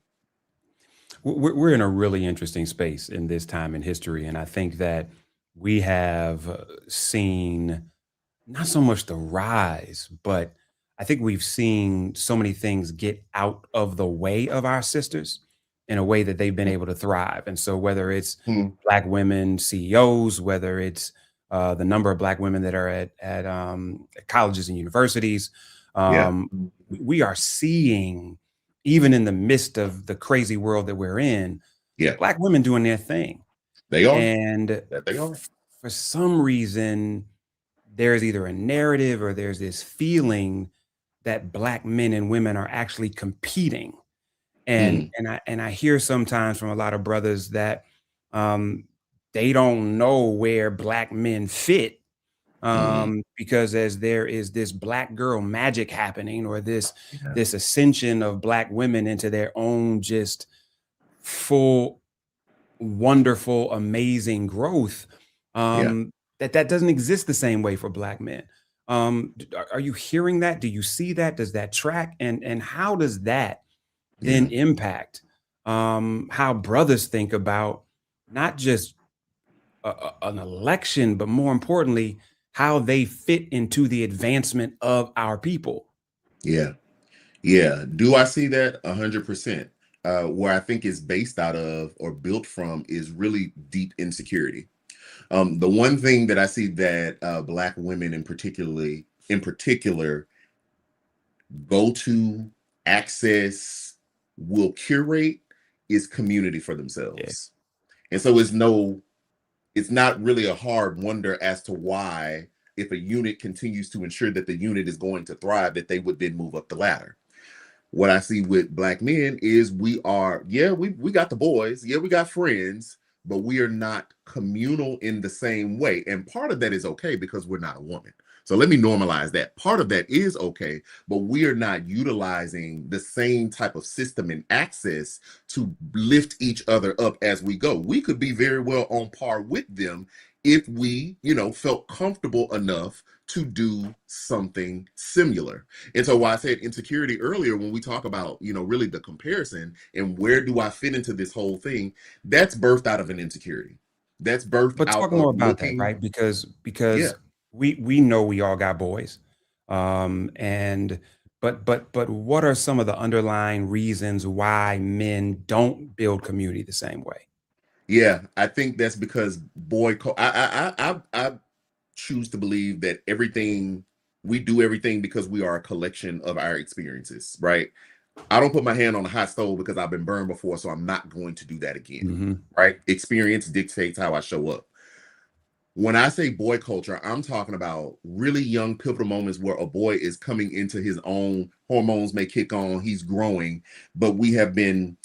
We're in a really interesting space in this time in history, and I think that we have seen not so much the rise, but I think we've seen so many things get out of the way of our sisters in a way that they've been able to thrive. And so, whether it's Mhm. Black women CEOs, whether it's the number of Black women that are at colleges and universities. We are seeing, even in the midst of the crazy world that we're in, Black women doing their thing. They are. And They are. For some reason, there's either a narrative or there's this feeling that Black men and women are actually competing. And I hear sometimes from a lot of brothers that they don't know where Black men fit, because as there is this Black girl magic happening, or this ascension of Black women into their own just full, wonderful, amazing growth, that doesn't exist the same way for Black men. Are you hearing that? Do you see that? Does that track? And how does that then impact how brothers think about not just an election, but more importantly, how they fit into the advancement of our people? Yeah. Do I see that? 100%. Where I think it's based out of or built from is really deep insecurity. The one thing that I see that Black women in particular go to, access, will curate is community for themselves. And so it's not really a hard wonder as to why, if a unit continues to ensure that the unit is going to thrive, that they would then move up the ladder. What I see with Black men is we got the boys, we got friends, but we are not communal in the same way. And part of that is okay because we're not a woman. So let me normalize that. Part of that is okay, but we are not utilizing the same type of system and access to lift each other up as we go. We could be very well on par with them if we, felt comfortable enough to do something similar. And so why I said insecurity earlier, when we talk about, really the comparison and where do I fit into this whole thing, that's birthed out of an insecurity. That's birthed But out talk of more about that, right? Because we know we all got boys. But what are some of the underlying reasons why men don't build community the same way? Yeah, I think that's because I choose to believe that we do everything because we are a collection of our experiences, right? I don't put my hand on a hot stove because I've been burned before, so I'm not going to do that again, right? Experience dictates how I show up. When I say boy culture, I'm talking about really young pivotal moments where a boy is coming into his own, hormones may kick on, he's growing, but we have been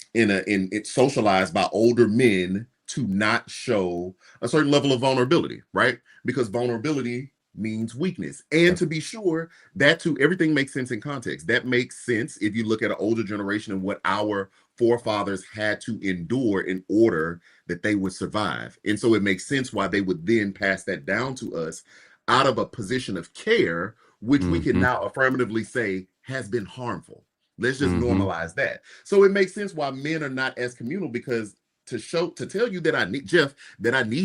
socialized by older men to not show a certain level of vulnerability, right? Because vulnerability means weakness. And to be sure, that too, everything makes sense in context. That makes sense if you look at an older generation and what our forefathers had to endure in order that they would survive. And so it makes sense why they would then pass that down to us out of a position of care, which we can now affirmatively say has been harmful. Let's just normalize that. So it makes sense why men are not as communal, because to tell you that I need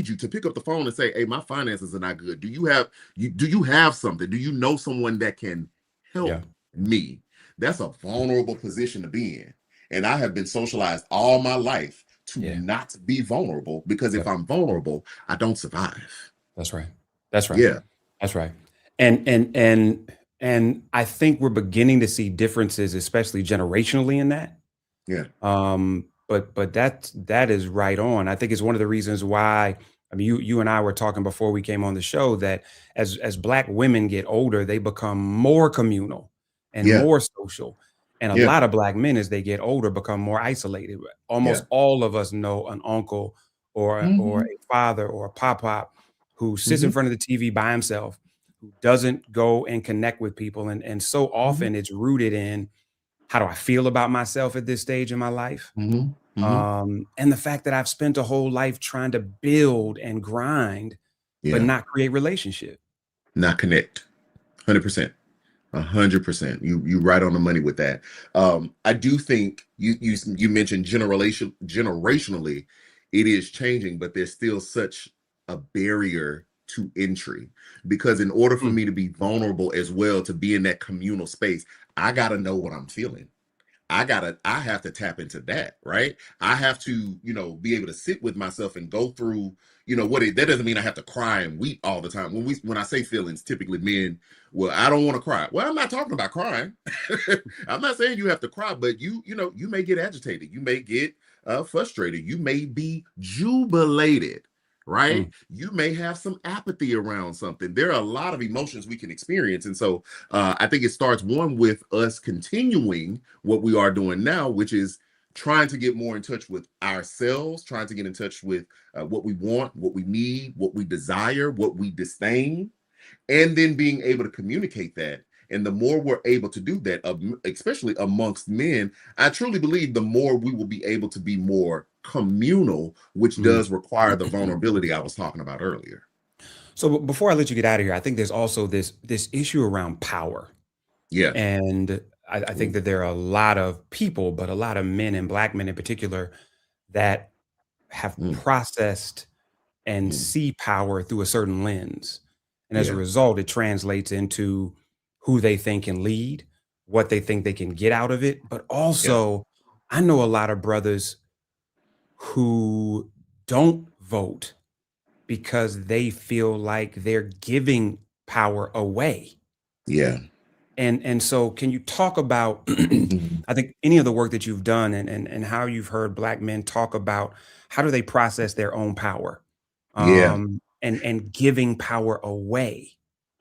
you to pick up the phone and say, hey, my finances are not good. Do you have something? Do you know someone that can help me? That's a vulnerable position to be in. And I have been socialized all my life to not be vulnerable, because if I'm vulnerable, I don't survive. That's right. That's right. Yeah. That's right. And I think we're beginning to see differences, especially generationally, in that. Yeah. But that is right on. I think it's one of the reasons why, I mean, you and I were talking before we came on the show that as Black women get older, they become more communal and more social. And a lot of Black men, as they get older, become more isolated. Almost all of us know an uncle or a father or a pop who sits in front of the TV by himself, who doesn't go and connect with people. And so often it's rooted in, how do I feel about myself at this stage in my life? And the fact that I've spent a whole life trying to build and grind, but not create relationship. Not connect. 100%. 100%. You right on the money with that. I do think you mentioned generationally, it is changing, but there's still such a barrier to entry, because in order for me to be vulnerable as well, to be in that communal space, I got to know what I'm feeling. I have to tap into that, right? I have to, be able to sit with myself and go through, that doesn't mean I have to cry and weep all the time. When I say feelings, typically men, well, I don't want to cry. Well, I'm not talking about crying. I'm not saying you have to cry, but you may get agitated. You may get frustrated. You may be jubilated, right? You may have some apathy around something. There are a lot of emotions we can experience. And so I think it starts with us continuing what we are doing now, which is trying to get more in touch with ourselves, trying to get in touch with what we want, what we need, what we desire, what we disdain, and then being able to communicate that. And the more we're able to do that, especially amongst men, I truly believe the more we will be able to be more communal, which does require the vulnerability I was talking about earlier. So before I let you get out of here, I think there's also this issue around power. Yeah. And I think that there are a lot of people, but a lot of men, and Black men in particular, that have processed and see power through a certain lens. And as a result, it translates into who they think can lead, what they think they can get out of it. But also, I know a lot of brothers who don't vote because they feel like they're giving power away. Yeah. And so can you talk about, I think any of the work that you've done and how you've heard Black men talk about how do they process their own power and giving power away?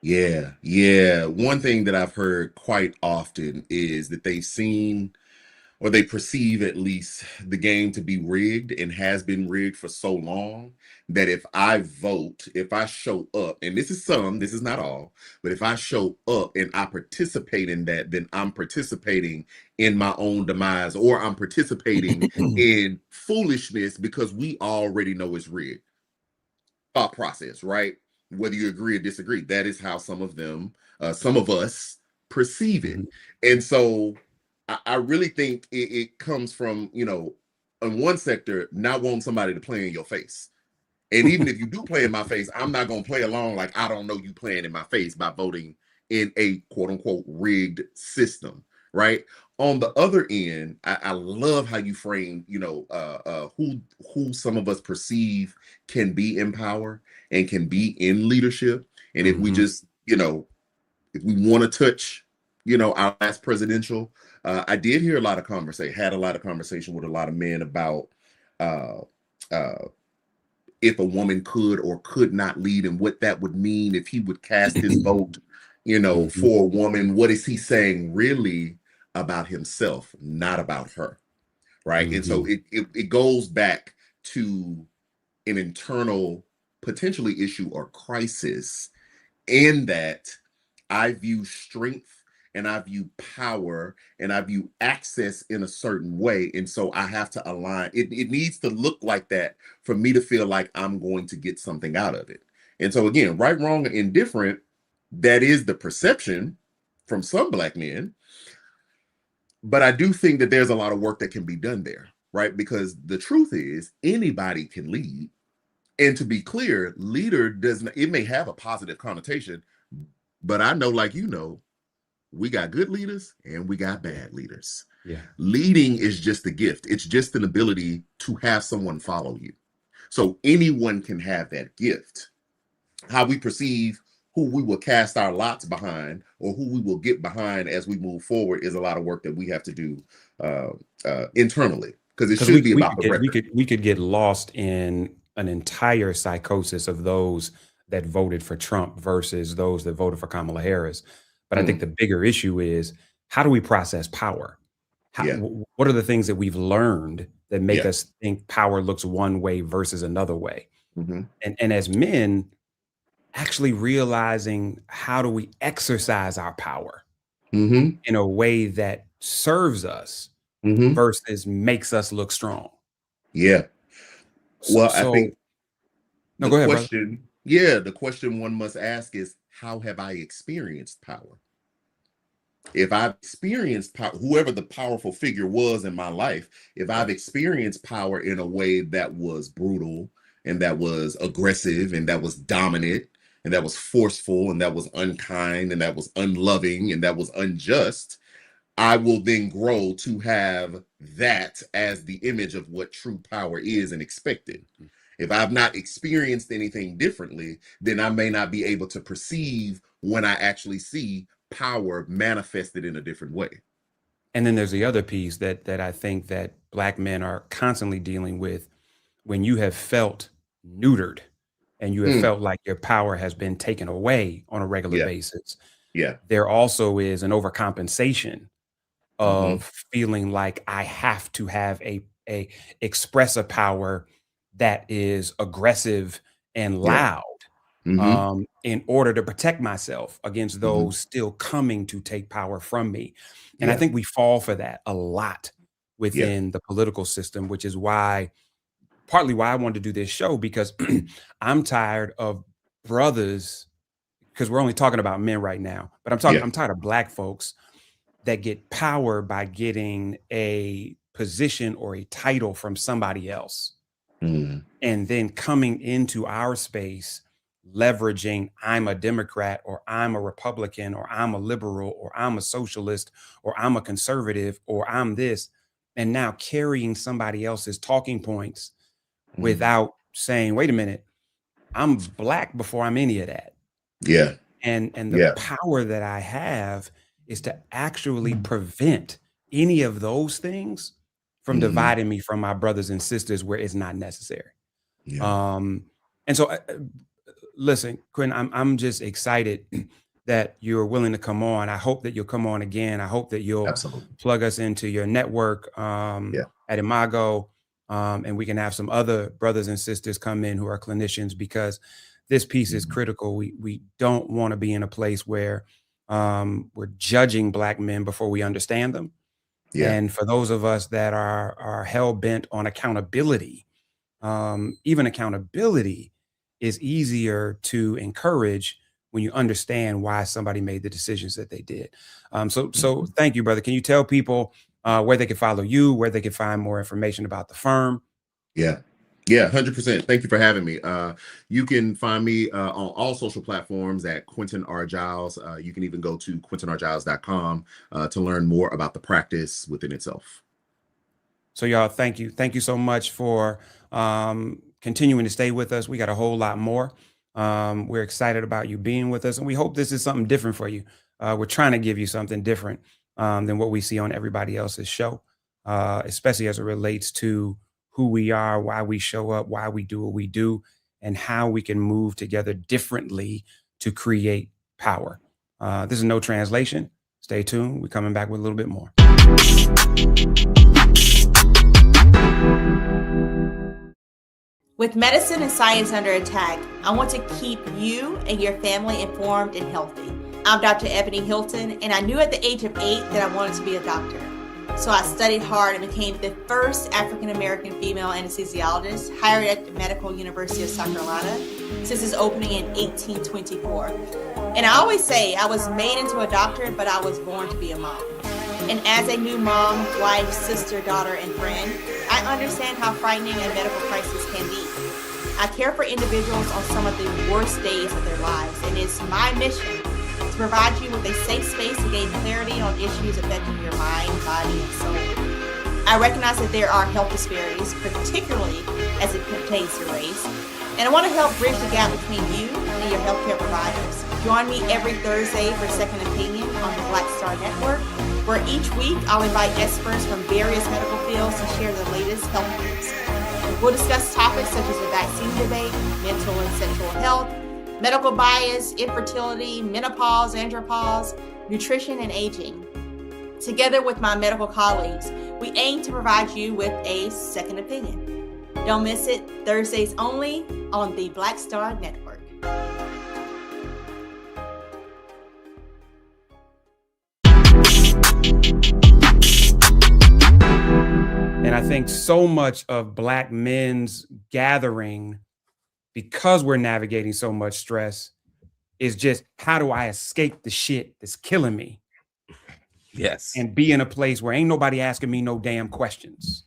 Yeah. Yeah. One thing that I've heard quite often is that they've seen, or they perceive at least, the game to be rigged and has been rigged for so long that if I vote, if I show up, and this is not all, but if I show up and I participate in that, then I'm participating in my own demise, or I'm participating in foolishness because we already know it's rigged. Thought process, right? Whether you agree or disagree, that is how some of us perceive it. And so I really think it comes from, in one sector, not wanting somebody to play in your face. And even if you do play in my face, I'm not going to play along like I don't know you playing in my face by voting in a quote unquote rigged system, right? On the other end, I love how you frame, who some of us perceive can be in power and can be in leadership. And if we just, if we want to touch, our last presidential, I did hear had a lot of conversation with a lot of men about if a woman could or could not lead and what that would mean if he would cast his vote, for a woman. What is he saying really about himself, not about her, right? And so it goes back to an internal potentially issue or crisis in that I view strength and I view power and I view access in a certain way. And so I have to align. It needs to look like that for me to feel like I'm going to get something out of it. And so again, right, wrong, or indifferent, that is the perception from some Black men. But I do think that there's a lot of work that can be done there, right? Because the truth is anybody can lead. And to be clear, leader it may have a positive connotation, but I know, like, we got good leaders and we got bad leaders. Yeah. Leading is just a gift. It's just an ability to have someone follow you. So anyone can have that gift. How we perceive who we will cast our lots behind or who we will get behind as we move forward is a lot of work that we have to do internally, because it should be about the record. We could get lost in an entire psychosis of those that voted for Trump versus those that voted for Kamala Harris. But I think the bigger issue is, how do we process power? What are the things that we've learned that make us think power looks one way versus another way? And as men, actually realizing how do we exercise our power in a way that serves us versus makes us look strong. Yeah. Well, I think no, go ahead, question, the question one must ask is, how have I experienced power? If I've experienced power, whoever the powerful figure was in my life, if I've experienced power in a way that was brutal and that was aggressive and that was dominant and that was forceful and that was unkind and that was unloving and that was unjust, I will then grow to have that as the image of what true power is and expect it. If I've not experienced anything differently, then I may not be able to perceive when I actually see power manifested in a different way. And then there's the other piece that I think that Black men are constantly dealing with when you have felt neutered and you have Mm, felt like your power has been taken away on a regular yeah, basis. yeah. There also is an overcompensation Hmm. of feeling like I have to have a express a power that is aggressive and Yeah. loud Hmm. in order to protect myself against Hmm. those still coming to take power from me. And I Yeah. think we fall for that a lot Yeah. within the political system, which is why partly why I wanted to do this show, because I'm tired of brothers, because we're only talking about men right now, but Yeah. I'm tired of Black folks that get power by getting a position or a title from somebody else Mm, and then coming into our space leveraging I'm a Democrat or I'm a Republican or I'm a liberal or I'm a socialist or I'm a conservative or I'm this, and now carrying somebody else's talking points mm. without saying, wait a minute, I'm Black before I'm any of that. Yeah. And the Yeah. power that I have is to actually prevent any of those things from Hmm. dividing me from my brothers and sisters where it's not necessary. Yeah. Um, and so, listen, Quinn, I'm just excited that you're willing to come on. I hope that you'll come on again. I hope that you'll Absolutely. plug us into your network Yeah. at Imago, and we can have some other brothers and sisters come in who are clinicians, because this piece is Mhm. critical. We don't want to be in a place where we're judging Black men before we understand them. Yeah. And for those of us that are hell bent on accountability, even accountability is easier to encourage when you understand why somebody made the decisions that they did. So Mhm. thank you, brother. Can you tell people where they can follow you, where they can find more information about the firm? Yeah. Yeah, 100%. Thank you for having me. You can find me on all social platforms at Quentin R. Jiles. You can even go to quentinrgiles.com to learn more about the practice within itself. So y'all, thank you. Thank you so much for continuing to stay with us. We got a whole lot more. We're excited about you being with us, and we hope this is something different for you. We're trying to give you something different than what we see on everybody else's show, especially as it relates to who we are, why we show up, why we do what we do, and how we can move together differently to create power. This is No Translation. Stay tuned. We're coming back with a little bit more. With medicine and science under attack, I want to keep you and your family informed and healthy. I'm Dr. Ebony Hilton, and I knew at the age of 8 that I wanted to be a doctor. So I studied hard and became the first African-American female anesthesiologist hired at the Medical University of South Carolina since its opening in 1824. And I always say I was made into a doctor, but I was born to be a mom. And as a new mom, wife, sister, daughter, and friend, I understand how frightening a medical crisis can be. I care for individuals on some of the worst days of their lives, and it's my mission to provide you with a safe space to gain clarity on issues affecting your mind, body, and soul. I recognize that there are health disparities, particularly as it pertains to race, and I want to help bridge the gap between you and your healthcare providers. Join me every Thursday for Second Opinion on the Black Star Network, where each week I'll invite experts from various medical fields to share the latest health news. We'll discuss topics such as the vaccine debate, mental and sexual health, medical bias, infertility, menopause, andropause, nutrition, and aging. Together with my medical colleagues, we aim to provide you with a second opinion. Don't miss it, Thursdays only on the Black Star Network. And I think so much of Black men's gathering, because we're navigating so much stress, is just how do I escape the shit that's killing me Yes. and be in a place where ain't nobody asking me no damn questions.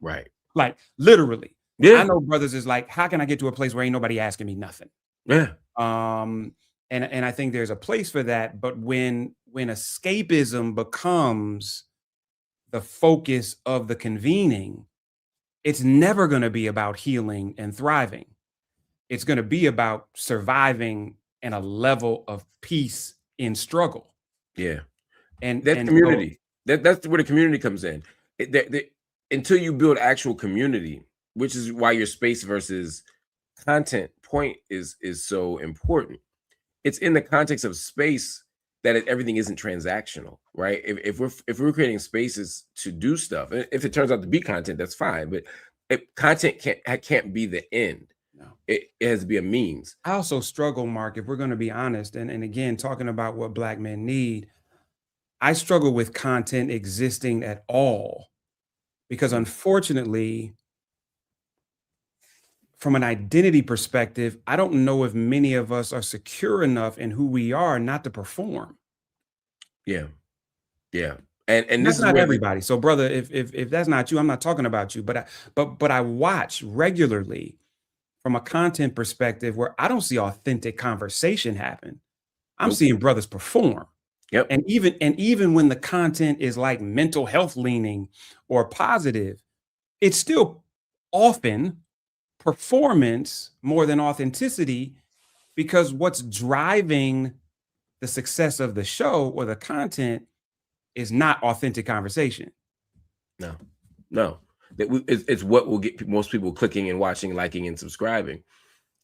Right. Like literally. Yeah. I know brothers is like, how can I get to a place where ain't nobody asking me nothing? Yeah. And I think there's a place for that. But when escapism becomes the focus of the convening, it's never going to be about healing and thriving. It's going to be about surviving and a level of peace in struggle. Yeah. And That's so community. That's where the community comes in. Until you build actual community, which is why your space versus content point is so important. It's in the context of space that everything isn't transactional, right? If we're creating spaces to do stuff, and if it turns out to be content, that's fine. But content can't be the end. No. It has to be a means. I also struggle, Mark, if we're going to be honest, and again, talking about what Black men need, I struggle with content existing at all because unfortunately, from an identity perspective, I don't know if many of us are secure enough in who we are not to perform. Yeah. Yeah. And That's this is not where everybody. So, brother, if that's not you, I'm not talking about you. But I watch regularly from a content perspective where I don't see authentic conversation happen. I'm Nope. seeing brothers perform. Yep. And even when the content is like mental health leaning or positive, it's still often performance more than authenticity, because what's driving the success of the show or the content is not authentic conversation. No. It's what will get most people clicking and watching, liking and subscribing.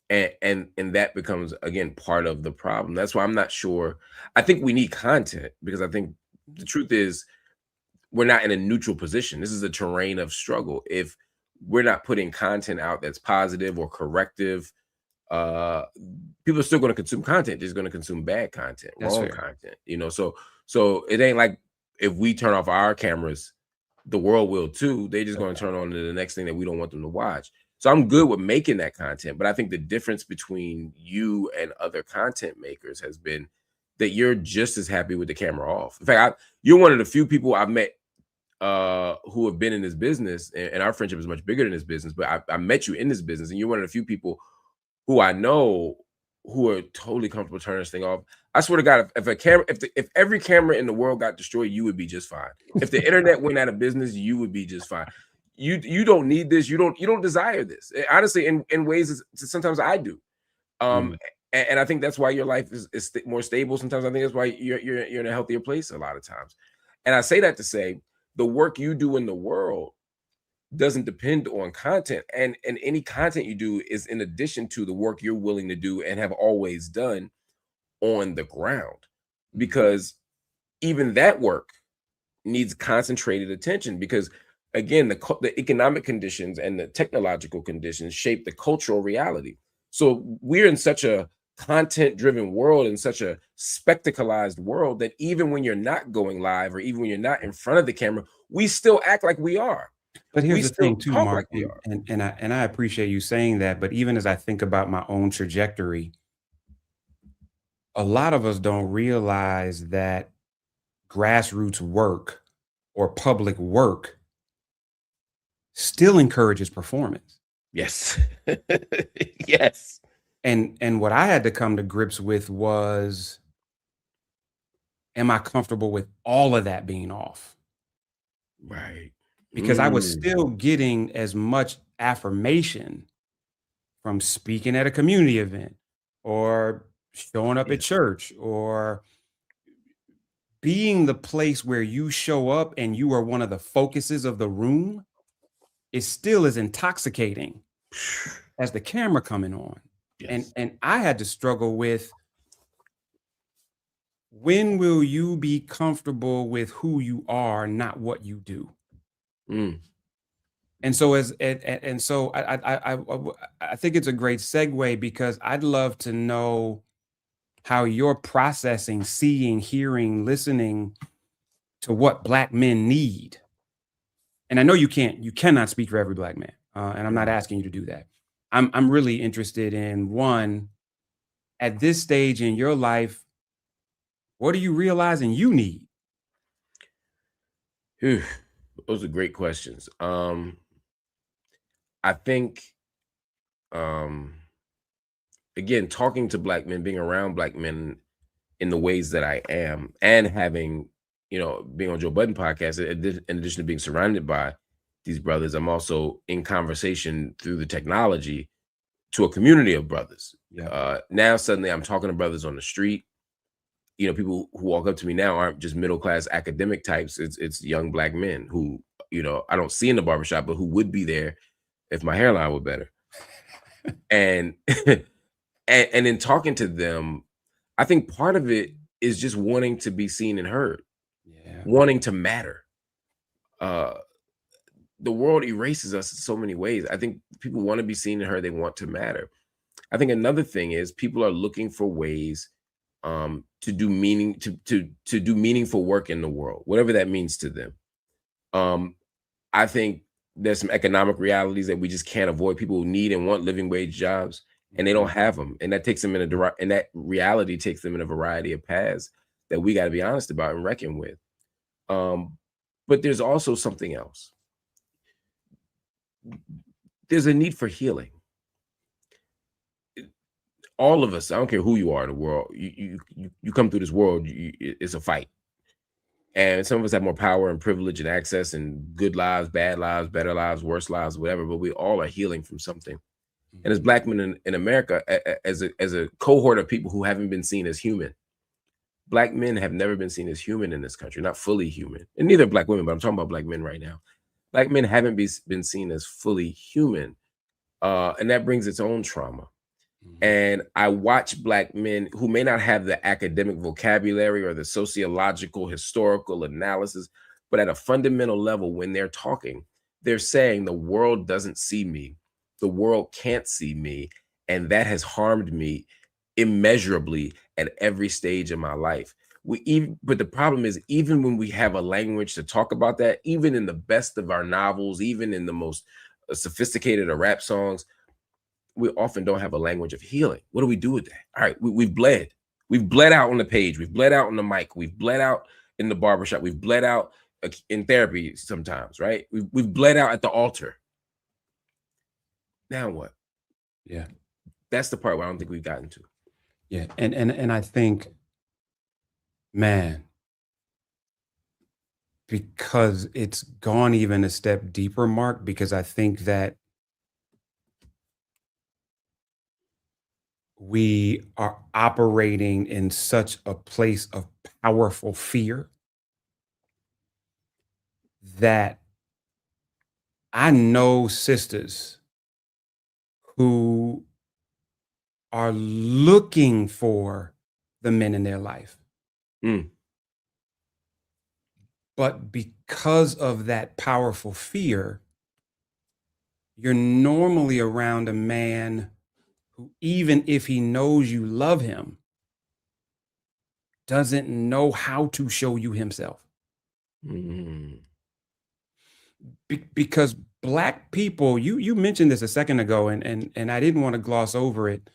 And that becomes, again, part of the problem. That's why I'm not sure. I think we need content, because I think the truth is we're not in a neutral position. This is a terrain of struggle. If we're not putting content out that's positive or corrective, people are still going to consume content. They're just going to consume bad content, That's wrong fair. content. So it ain't like if we turn off our cameras, the world will too. They're just going to turn on to the next thing that we don't want them to watch. So I'm good with making that content, but I think the difference between you and other content makers has been that you're just as happy with the camera off. In fact, you're one of the few people I've met who have been in this business, and our friendship is much bigger than this business, but I met you in this business, and you're one of the few people who I know who are totally comfortable turning this thing off. I swear to God, if every camera in the world got destroyed, you would be just fine. If the internet went out of business, you would be just fine. You don't need this. You don't desire this. Honestly, in ways sometimes I do. And I think that's why your life is more stable. Sometimes I think that's why you're in a healthier place a lot of times. And I say that to say the work you do in the world doesn't depend on content, and any content you do is in addition to the work you're willing to do and have always done on the ground, because even that work needs concentrated attention, because again, the economic conditions and the technological conditions shape the cultural reality. So we're in such a content-driven world, in such a spectacleized world, that even when you're not going live or even when you're not in front of the camera, we still act like we are. But here's the thing too, talk Mark, like we are. and I appreciate you saying that. But even as I think about my own trajectory, a lot of us don't realize that grassroots work or public work still encourages performance. Yes. Yes. And what I had to come to grips with was, am I comfortable with all of that being off? Right. Because I was still getting as much affirmation from speaking at a community event or showing up at church or being the place where you show up and you are one of the focuses of the room. Is still as intoxicating as the camera coming on. Yes. And I had to struggle with, when will you be comfortable with who you are, not what you do? And so I think it's a great segue, because I'd love to know how you're processing, seeing, hearing, listening to what Black men need. And I know you cannot speak for every Black man. And I'm not asking you to do that. I'm really interested in, one, at this stage in your life, what are you realizing you need? Those are great questions. I think again, talking to Black men, being around Black men in the ways that I am, and having, being on Joe Budden podcast, in addition to being surrounded by these brothers, I'm also in conversation through the technology to a community of brothers. Yeah. Now suddenly I'm talking to brothers on the street. People who walk up to me now aren't just middle-class academic types. It's young Black men who, I don't see in the barbershop, but who would be there if my hairline were better. And and in talking to them, I think part of it is just wanting to be seen and heard, wanting to matter. The world erases us in so many ways. I think people want to be seen and heard. They want to matter. I think another thing is people are looking for ways to do meaningful work in the world, whatever that means to them. I think there's some economic realities that we just can't avoid. People who need and want living wage jobs, and they don't have them, and that takes them and that reality takes them in a variety of paths that we got to be honest about and reckon with. But there's also something else. There's a need for healing. All of us, I don't care who you are in the world, you come through this world, it's a fight. And some of us have more power and privilege and access and good lives, bad lives, better lives, worse lives, whatever, but we all are healing from something. And as Black men in America, as a cohort of people who haven't been seen as human, Black men have never been seen as human in this country, not fully human. And neither Black women, but I'm talking about Black men right now. Black men haven't been seen as fully human. And that brings its own trauma. And I watch Black men who may not have the academic vocabulary or the sociological, historical analysis, but at a fundamental level, when they're talking, they're saying the world doesn't see me. The world can't see me. And that has harmed me immeasurably at every stage of my life. But the problem is, even when we have a language to talk about that, even in the best of our novels, even in the most sophisticated of rap songs, we often don't have a language of healing. What do we do with that? All right, we've bled. We've bled out on the page. We've bled out on the mic. We've bled out in the barbershop. We've bled out in therapy sometimes, right? We've bled out at the altar. Now what? Yeah. That's the part where I don't think we've gotten to. Yeah. And I think, man, because it's gone even a step deeper, Mark, because I think that we are operating in such a place of powerful fear that I know sisters who are looking for the men in their life. But because of that powerful fear, you're normally around a man who, even if he knows you love him, doesn't know how to show you himself. Because Black people, you mentioned this a second ago, and I didn't want to gloss over it,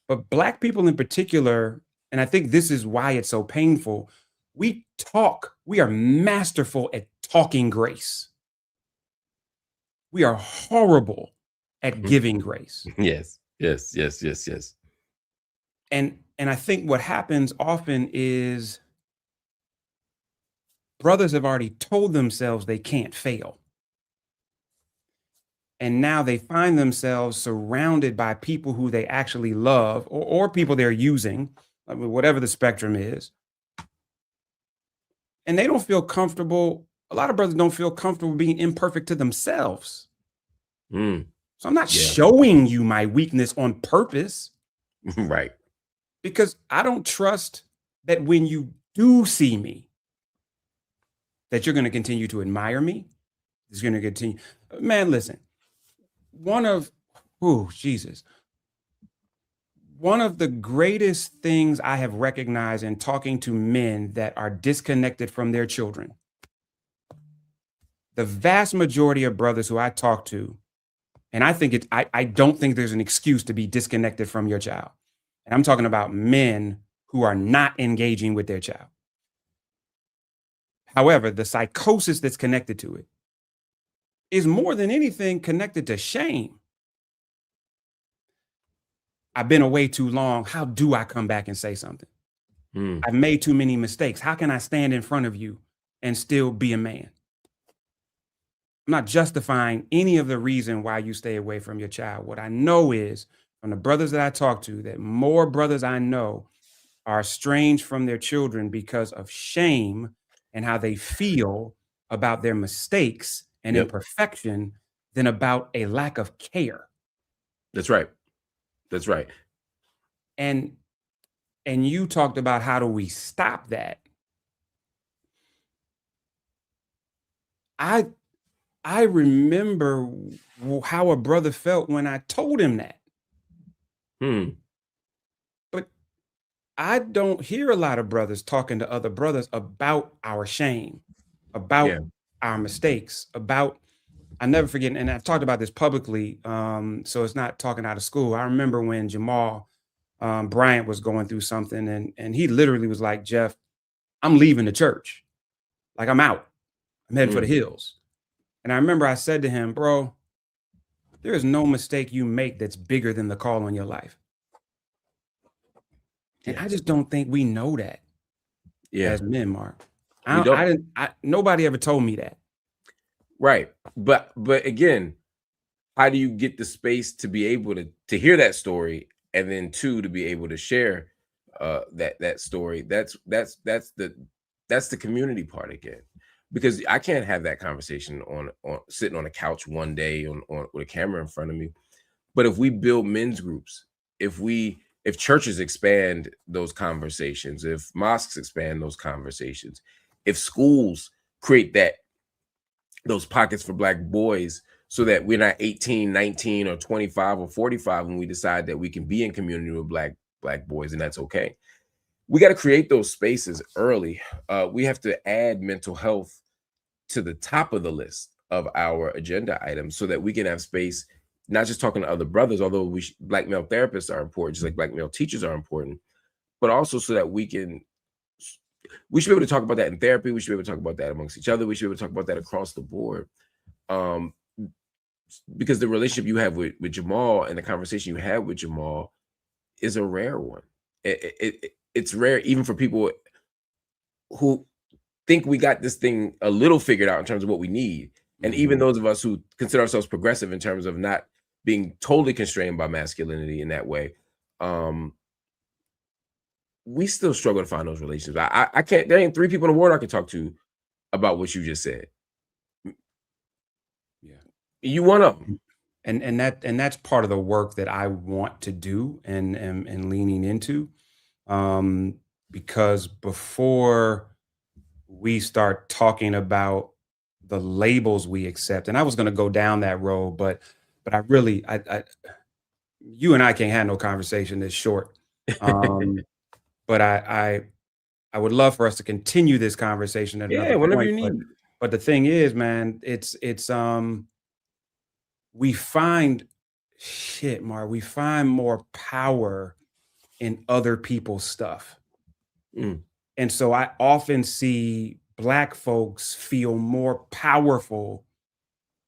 but Black people in particular, and I think this is why it's so painful, we are masterful at talking grace. We are horrible at giving grace. Yes. And I think what happens often is brothers have already told themselves they can't fail. And now they find themselves surrounded by people who they actually love, or people they're using, I mean, whatever the spectrum is. And they don't feel comfortable. A lot of brothers don't feel comfortable being imperfect to themselves. So I'm not showing you my weakness on purpose. Right. Because I don't trust that when you do see me, that you're going to continue to admire me. It's going to continue. Man, listen, one of the greatest things I have recognized in talking to men that are disconnected from their children, the vast majority of brothers who I talk to, and I don't think there's an excuse to be disconnected from your child. And I'm talking about men who are not engaging with their child. However, the psychosis that's connected to it is more than anything connected to shame. I've been away too long. How do I come back and say something? I've made too many mistakes. How can I stand in front of you and still be a man? I'm not justifying any of the reason why you stay away from your child. What I know is from the brothers that I talk to, that more brothers I know are estranged from their children because of shame and how they feel about their mistakes and imperfection than about a lack of care. That's right. That's right. And you talked about how do we stop that? I remember how a brother felt when I told him that. But I don't hear a lot of brothers talking to other brothers about our shame, about our mistakes, about, I never forget, and I've talked about this publicly, so it's not talking out of school. I remember when Jamal Bryant was going through something, and he literally was like, Jeff, I'm leaving the church. Like, I'm out. I'm heading for the hills. And I remember I said to him, bro, there is no mistake you make that's bigger than the call on your life. And I just don't think we know that as men, Mark. Nobody ever told me that. Right. But again, how do you get the space to be able to hear that story, and then two, to be able to share that story? That's the community part again. Because I can't have that conversation on sitting on a couch one day on with a camera in front of me. But if we build men's groups, if churches expand those conversations, if mosques expand those conversations, if schools create those pockets for Black boys, so that we're not 18, 19, or 25 or 45 when we decide that we can be in community with Black boys, and that's okay. We got to create those spaces early. We have to add mental health to the top of the list of our agenda items so that we can have space, not just talking to other brothers, although Black male therapists are important, just like Black male teachers are important, but also so that we should be able to talk about that in therapy. We should be able to talk about that amongst each other. We should be able to talk about that across the board. Because the relationship you have with Jamal and the conversation you have with Jamal is a rare one. It's rare even for people who think we got this thing a little figured out in terms of what we need. And even those of us who consider ourselves progressive in terms of not being totally constrained by masculinity in that way, we still struggle to find those relationships. I can't, there ain't 3 people in the world I can talk to about what you just said. Yeah. You one of them. And that's part of the work that I want to do and leaning into. Because before we start talking about the labels we accept, and I was going to go down that road, but I really, you and I can't have no conversation this short. But I would love for us to continue this conversation at another whenever point, you need. But the thing is, man, it's we find Mark, we find more power in other people's stuff. And so I often see Black folks feel more powerful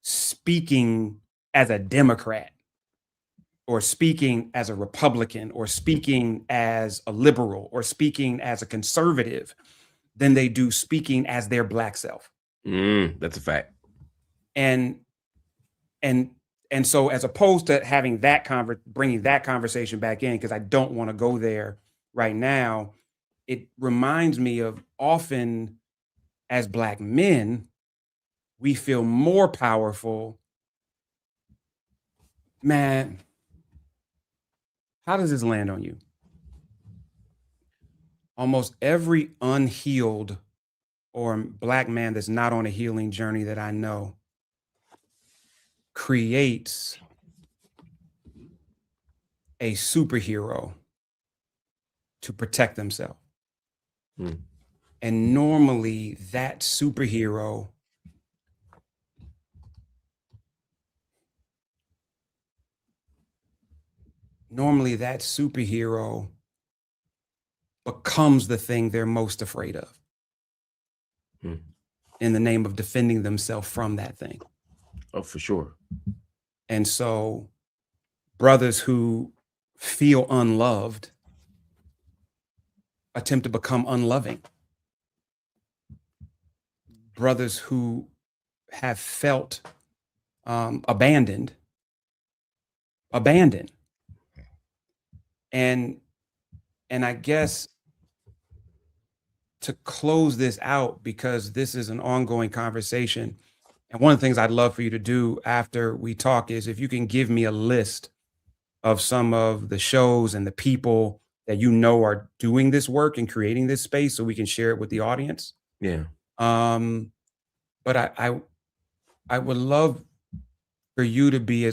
speaking as a Democrat, or speaking as a Republican, or speaking as a liberal, or speaking as a conservative than they do speaking as their Black self. That's a fact. And so as opposed to having that bringing that conversation back in, because I don't want to go there right now, it reminds me of often as Black men, we feel more powerful. Man, how does this land on you? Almost every unhealed or Black man that's not on a healing journey that I know creates a superhero to protect themselves. And normally that superhero becomes the thing they're most afraid of in the name of defending themselves from that thing. Oh, for sure. And so brothers who feel unloved attempt to become unloving. Brothers who have felt abandoned. And I guess to close this out, because this is an ongoing conversation, and one of the things I'd love for you to do after we talk is if you can give me a list of some of the shows and the people that you know are doing this work and creating this space so we can share it with the audience. Yeah. But I would love for you to be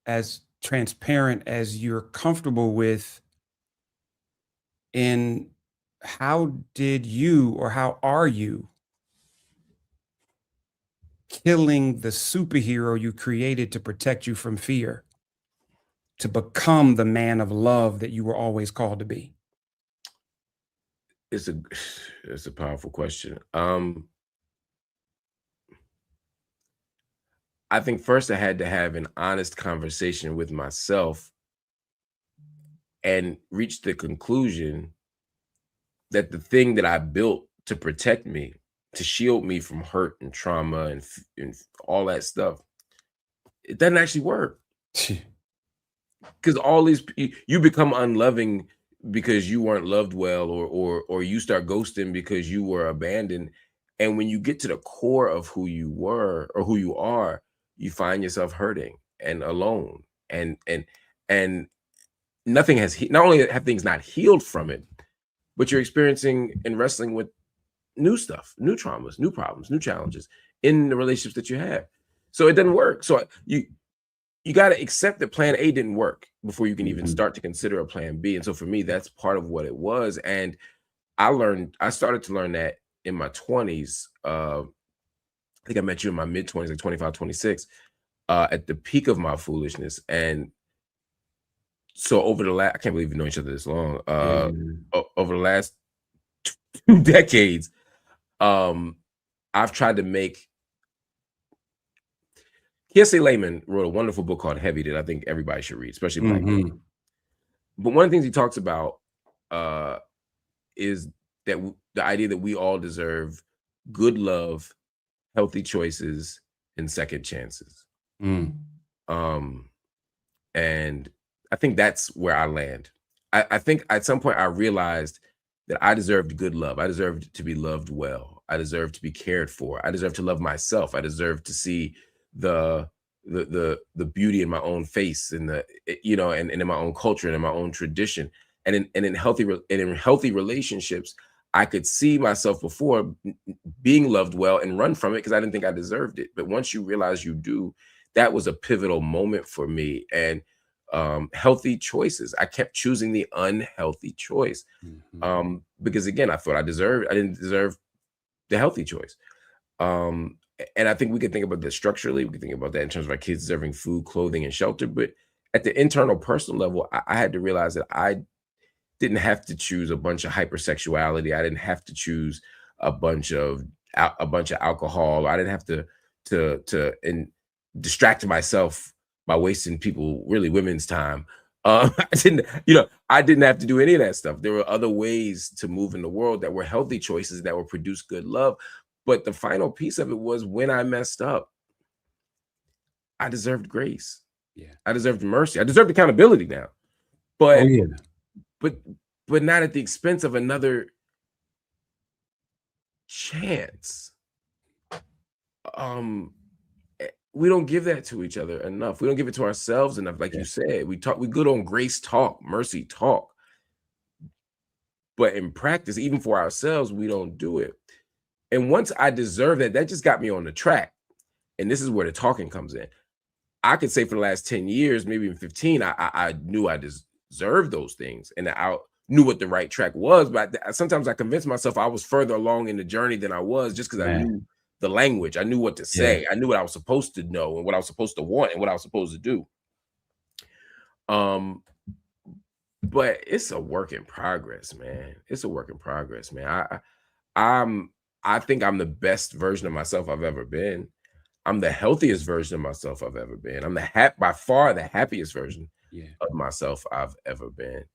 as transparent as you're comfortable with in how did you, or how are you killing the superhero you created to protect you from fear, to become the man of love that you were always called to be? It's a powerful question. I think first I had to have an honest conversation with myself and reach the conclusion that the thing that I built to protect me, to shield me from hurt and trauma and all that stuff, it doesn't actually work. Because all these, you become unloving because you weren't loved well, or you start ghosting because you were abandoned. And when you get to the core of who you were or who you are, you find yourself hurting and alone, and nothing has, not only have things not healed from it, but you're experiencing and wrestling with new stuff, new traumas, new problems, new challenges in the relationships that you have. So it doesn't work. So you got to accept that plan A didn't work before you can even start to consider a plan B. And so for me, that's part of what it was. And I started to learn that in my 20s. I think I met you in my mid-20s, like 25, 26, at the peak of my foolishness. And so over the last, I can't believe we've known each other this long. Over the last 2 decades, I've tried to make, Kiese Layman wrote a wonderful book called Heavy that I think everybody should read, especially Black people. But one of the things he talks about is that the idea that we all deserve good love, healthy choices, and second chances. And I think that's where I land. I think at some point I realized that I deserved good love. I deserved to be loved well. I deserved to be cared for. I deserved to love myself. I deserved to see the beauty in my own face, and and in my own culture and in my own tradition. And in healthy relationships, I could see myself before being loved well and run from it because I didn't think I deserved it. But once you realize you do, that was a pivotal moment for me. And healthy choices, I kept choosing the unhealthy choice because, again, I thought I didn't deserve the healthy choice. And I think we can think about that structurally. We can think about that in terms of our kids deserving food, clothing, and shelter. But at the internal personal level, I had to realize that I didn't have to choose a bunch of hypersexuality. I didn't have to choose a bunch of alcohol. I didn't have to distract myself by wasting women's time. I didn't have to do any of that stuff. There were other ways to move in the world that were healthy choices that would produce good love. But the final piece of it was, when I messed up, I deserved grace. Yeah, I deserved mercy. I deserved accountability now. But but not at the expense of another chance. We don't give that to each other enough. We don't give it to ourselves enough. Like you said, we good on grace talk, mercy talk. But in practice, even for ourselves, we don't do it. And once I deserve that just got me on the track. And this is where the talking comes in. I could say for the last 10 years, maybe even 15, I knew I deserved those things. And I knew what the right track was. But sometimes I convinced myself I was further along in the journey than I was, just because I knew the language. I knew what to say. I knew what I was supposed to know and what I was supposed to want and what I was supposed to do. But it's a work in progress, man. It's a work in progress, man. I think I'm the best version of myself I've ever been. I'm the healthiest version of myself I've ever been. I'm by far the happiest version of myself I've ever been.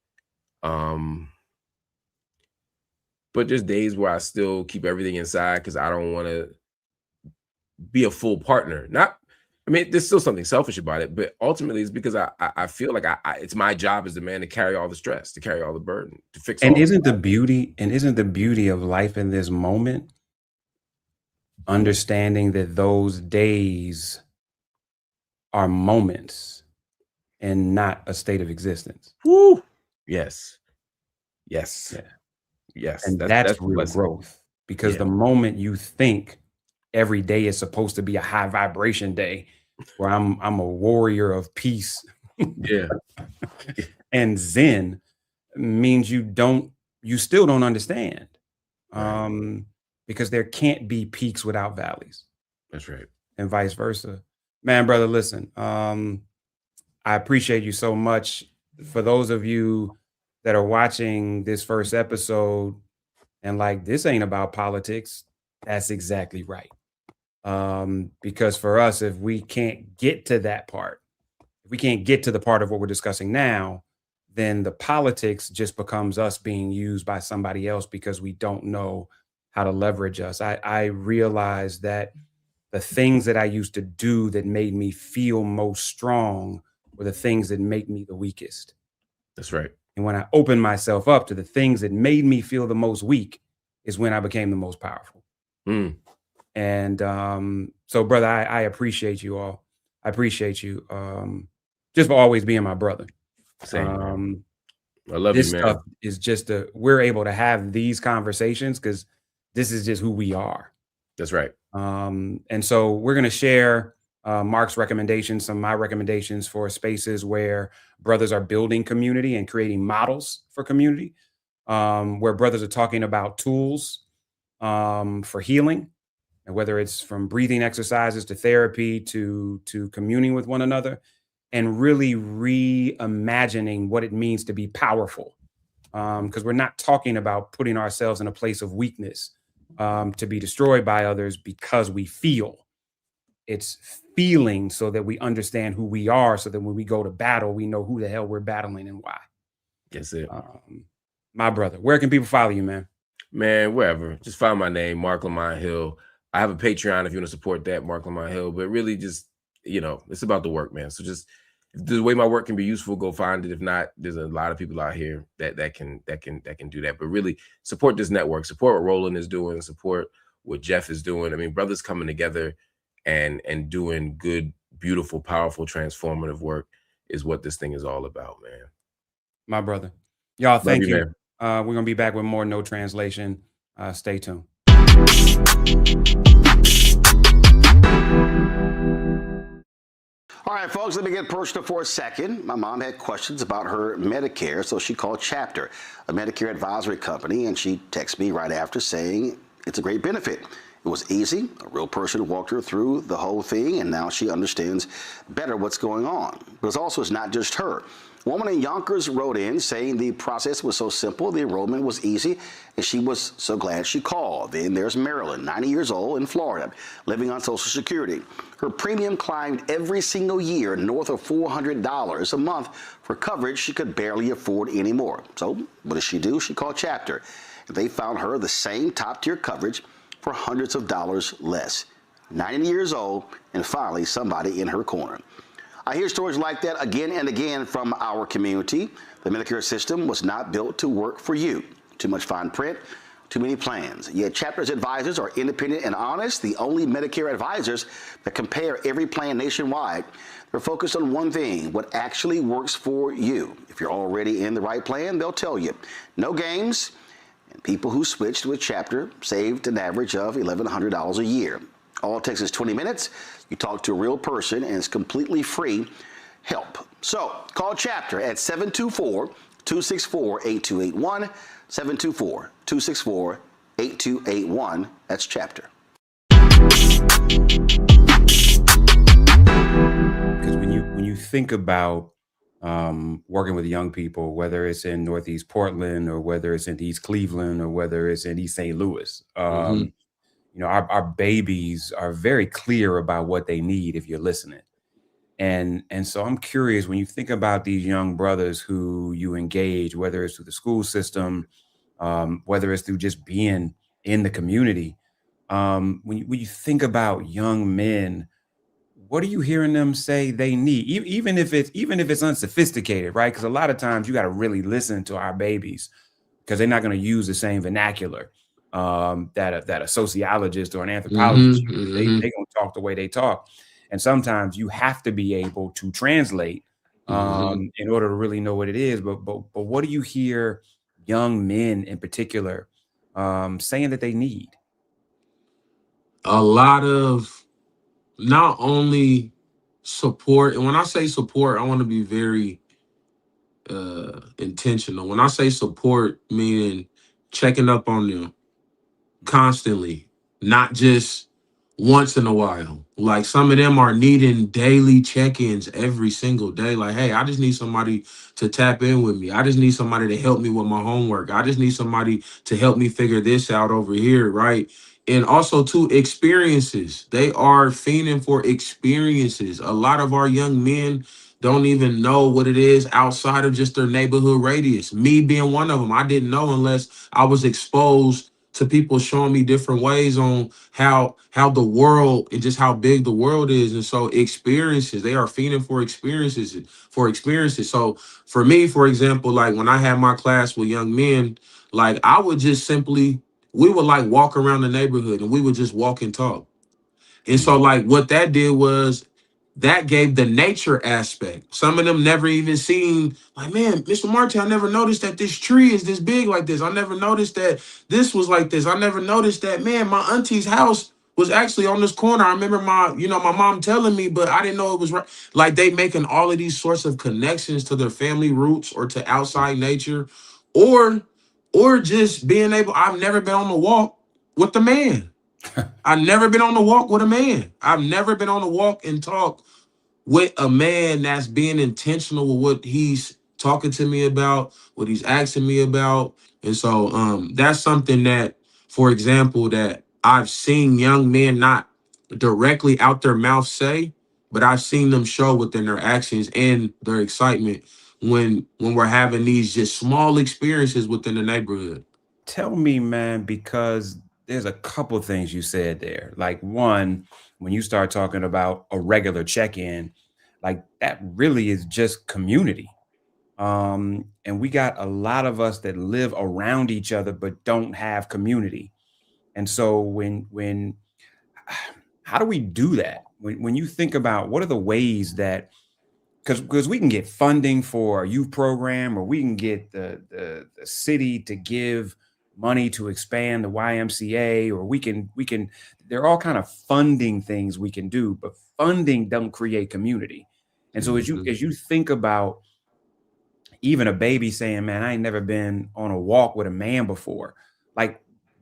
But there's days where I still keep everything inside because I don't want to be a full partner. There's still something selfish about it, but ultimately it's because I feel like it's my job as the man to carry all the stress, to carry all the burden, to fix all. And isn't the beauty of life in this moment understanding that those days are moments and not a state of existence? Woo! Yes. Yeah. Yes. And that's real growth, because the moment you think every day is supposed to be a high vibration day where I'm a warrior of peace and Zen, means you still don't understand. Because there can't be peaks without valleys. That's right. And vice versa. Man, brother, listen, I appreciate you so much. For those of you that are watching this first episode and like, this ain't about politics, that's exactly right. Because for us, if we can't get to that part, if we can't get to the part of what we're discussing now, then the politics just becomes us being used by somebody else because we don't know how to leverage us. I realized that the things that I used to do that made me feel most strong were the things that make me the weakest. That's right. And when I opened myself up to the things that made me feel the most weak is when I became the most powerful. And so, brother, I appreciate you all. I appreciate you just for always being my brother. Same. I love this you, man. Stuff is just we're able to have these conversations because this is just who we are. That's right. And so we're going to share Marc's recommendations, some of my recommendations for spaces where brothers are building community and creating models for community, where brothers are talking about tools for healing, and whether it's from breathing exercises to therapy to communing with one another, and really reimagining what it means to be powerful. Because we're not talking about putting ourselves in a place of weakness to be destroyed by others because we feel. It's feeling so that we understand who we are, so that when we go to battle, we know who the hell we're battling and why. That's it. My brother, where can people follow you, man? Man, wherever. Just find my name, Marc Lamont Hill. I have a Patreon if you want to support that, Marc Lamont Hill. But really just, it's about the work, man. So just if the way my work can be useful, go find it. If not, there's a lot of people out here that can do that. But really support this network, support what Roland is doing, support what Jeff is doing. I mean, brothers coming together and doing good, beautiful, powerful, transformative work is what this thing is all about, man. My brother. Y'all, thank you. Man. We're going to be back with more No Translation. Stay tuned. All right, folks, let me get personal for a second. My mom had questions about her Medicare, so she called Chapter, a Medicare advisory company, and she texted me right after saying it's a great benefit. It was easy. A real person walked her through the whole thing, and now she understands better what's going on. But it's not just her. A woman in Yonkers wrote in saying the process was so simple, the enrollment was easy, and she was so glad she called. Then there's Marilyn, 90 years old, in Florida, living on Social Security. Her premium climbed every single year north of $400 a month for coverage she could barely afford anymore. So what does she do? She called Chapter. They found her the same top-tier coverage for hundreds of dollars less. 90 years old, and finally somebody in her corner. I hear stories like that again and again from our community. The Medicare system was not built to work for you. Too much fine print, too many plans. Yet Chapter's advisors are independent and honest, the only Medicare advisors that compare every plan nationwide. They're focused on one thing, what actually works for you. If you're already in the right plan, they'll tell you. No games. And people who switched with Chapter saved an average of $1,100 a year. All it takes is 20 minutes. You talk to a real person, and it's completely free help. So call Chapter at 724-264-8281, 724-264-8281. That's Chapter. Because when you think about working with young people, whether it's in Northeast Portland or whether it's in East Cleveland or whether it's in East St. Louis, our babies are very clear about what they need if you're listening. And so I'm curious, when you think about these young brothers who you engage, whether it's through the school system, whether it's through just being in the community, when you think about young men, what are you hearing them say they need? Even if it's unsophisticated, right? Because a lot of times you got to really listen to our babies, because they're not going to use the same vernacular that a sociologist or an anthropologist uses. They gonna talk the way they talk, and sometimes you have to be able to translate in order to really know what it is. But what do you hear young men in particular saying that they need? A lot of not only support, and when I say support, I want to be very intentional. When I say support, meaning checking up on them constantly, not just once in a while. Like some of them are needing daily check-ins every single day. Like, hey, I just need somebody to tap in with me. I just need somebody to help me with my homework. I just need somebody to help me figure this out over here, right? And also too, experiences. They are fiending for experiences. A lot of our young men don't even know what it is outside of just their neighborhood radius. Me being one of them, I didn't know unless I was exposed to people showing me different ways on how the world and just how big the world is. And so experiences, they are feeding for experiences. So for me, for example, like when I had my class with young men, like I would just simply, we would like walk around the neighborhood and we would just walk and talk. And so like what that did was that gave the nature aspect. Some of them never even seen, like, man, Mr. Martin, I never noticed that this tree is this big like this. I never noticed that this was like this. I never noticed that, man, my auntie's house was actually on this corner. I remember my mom telling me, but I didn't know it was right. Like they making all of these sorts of connections to their family roots or to outside nature, or just being able, I've never been on the walk with the man. I've never been on the walk with a man. I've never been on the walk and talk with a man that's being intentional with what he's talking to me about, what he's asking me about. And so that's something that, for example, that I've seen young men not directly out their mouth say, but I've seen them show within their actions and their excitement when we're having these just small experiences within the neighborhood. Tell me, man, because there's a couple things you said there. Like one, when you start talking about a regular check-in, like that really is just community. And we got a lot of us that live around each other but don't have community. And so when how do we do that? When you think about what are the ways that, because we can get funding for a youth program, or we can get the city to give money to expand the YMCA, or we can there are all kind of funding things we can do, but funding don't create community. And so as you think about even a baby saying, man, I ain't never been on a walk with a man before, like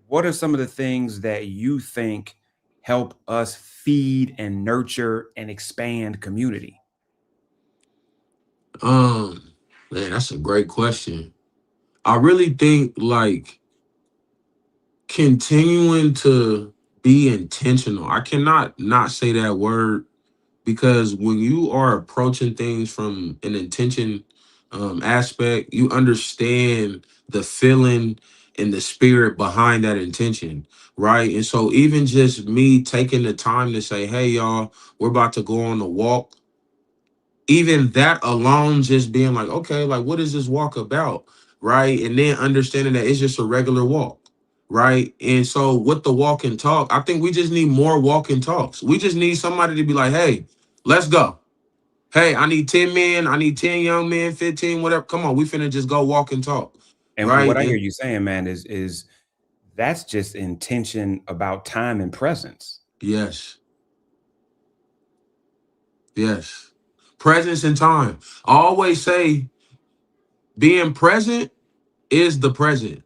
what are some of the things that you think help us feed and nurture and expand community? Man, that's a great question. I really think like continuing to be intentional. I cannot not say that word because when you are approaching things from an intention aspect, you understand the feeling and the spirit behind that intention, right? And so even just me taking the time to say, hey, y'all, we're about to go on a walk, even that alone, just being like, okay, like what is this walk about, right? And then understanding that it's just a regular walk, right? And so with the walk and talk, I think we just need more walk and talks. We just need somebody to be like, hey, let's go. Hey, I need 10 men, I need 10 young men, 15, whatever. Come on, we finna just go walk and talk, And what right? I hear And you saying, man, is that's just intention about time and presence. yes, yes. Presence and time. I always say being present is the present.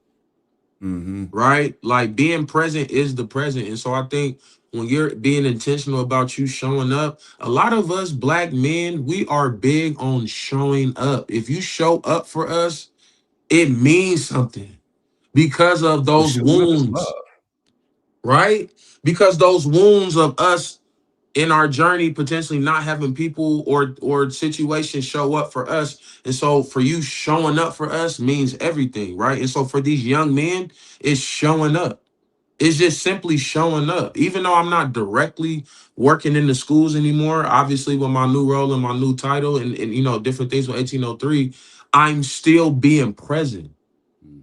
Hmm. Right? Like being present is the present. And so I think when you're being intentional about you showing up, a lot of us black men, we are big on showing up. If you show up for us, it means something because of So those showing up is love. wounds, right? Because those wounds of us in our journey potentially not having people or situations show up for us. And so for you, showing up for us means everything, right? And so for these young men, it's showing up. It's just simply showing up. Even though I'm not directly working in the schools anymore, obviously with my new role and my new title and you know, different things with 1803, I'm still being present.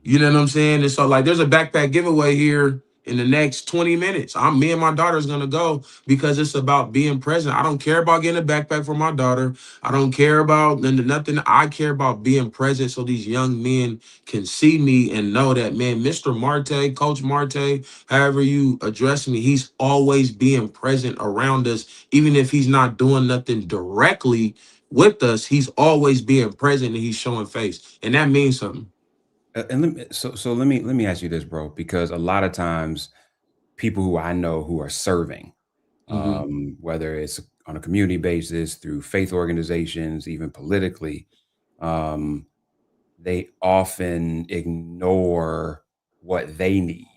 You know what I'm saying? And so like there's a backpack giveaway here in the next 20 minutes. Me and my daughter's gonna go because it's about being present. I don't care about getting a backpack for my daughter. I don't care about nothing. I care about being present so these young men can see me and know that, man, Mr. Marte, Coach Marte, however you address me, he's always being present around us, even if he's not doing nothing directly with us, he's always being present and he's showing face. And that means something. And let me ask you this, bro, because a lot of times people who I know who are serving, Mhm. whether it's on a community basis, through faith organizations, even politically, um, they often ignore what they need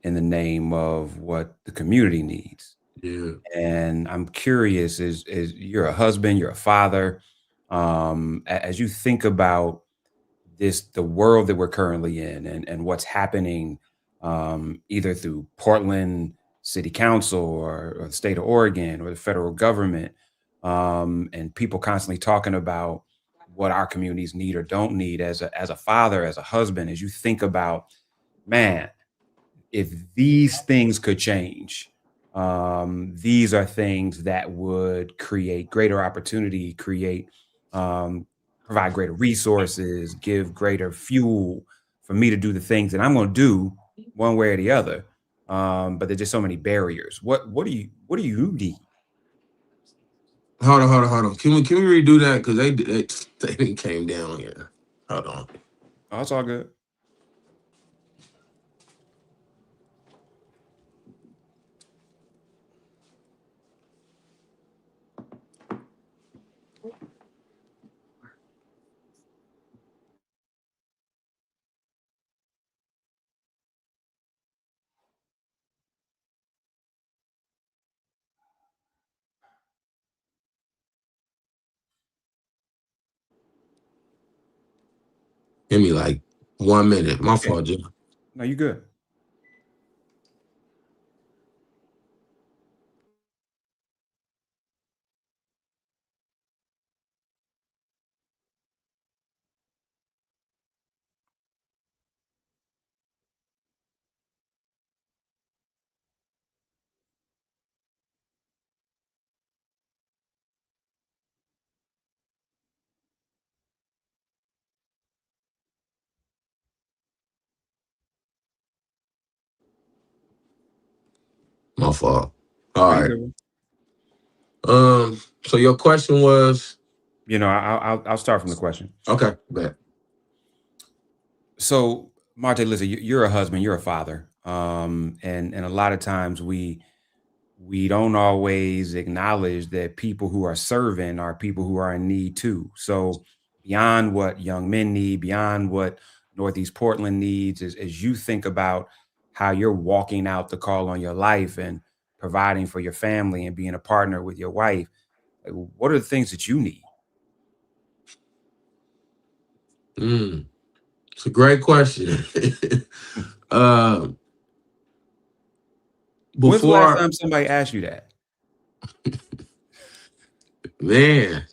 in the name of what the community needs. Yeah. And I'm curious, is you're a husband, you're a father, as you think about the world that we're currently in and what's happening, either through Portland City Council or the state of Oregon or the federal government, and people constantly talking about what our communities need or don't need. As a father, as a husband, as you think about, man, if these things could change, these are things that would create greater opportunity, um, provide greater resources, give greater fuel for me to do the things that I'm going to do one way or the other. But there's just so many barriers. What do you need? Hold on. Can we redo that? Because they didn't came down here. Hold on. Oh, it's all good. Give me like 1 minute. My Okay. fault, Jim. No, you good. My fault. All No, you right. good. So your question was I'll start from the question. okay. Bet. So, Marte, listen, you're a husband, you're a father, and a lot of times we don't always acknowledge that people who are serving are people who are in need too. So, beyond what young men need, beyond what Northeast Portland needs, as you think about how you're walking out the call on your life and providing for your family and being a partner with your wife, like, what are the things that you need? It's a great question. uh, When's the last before time somebody asked you that? man,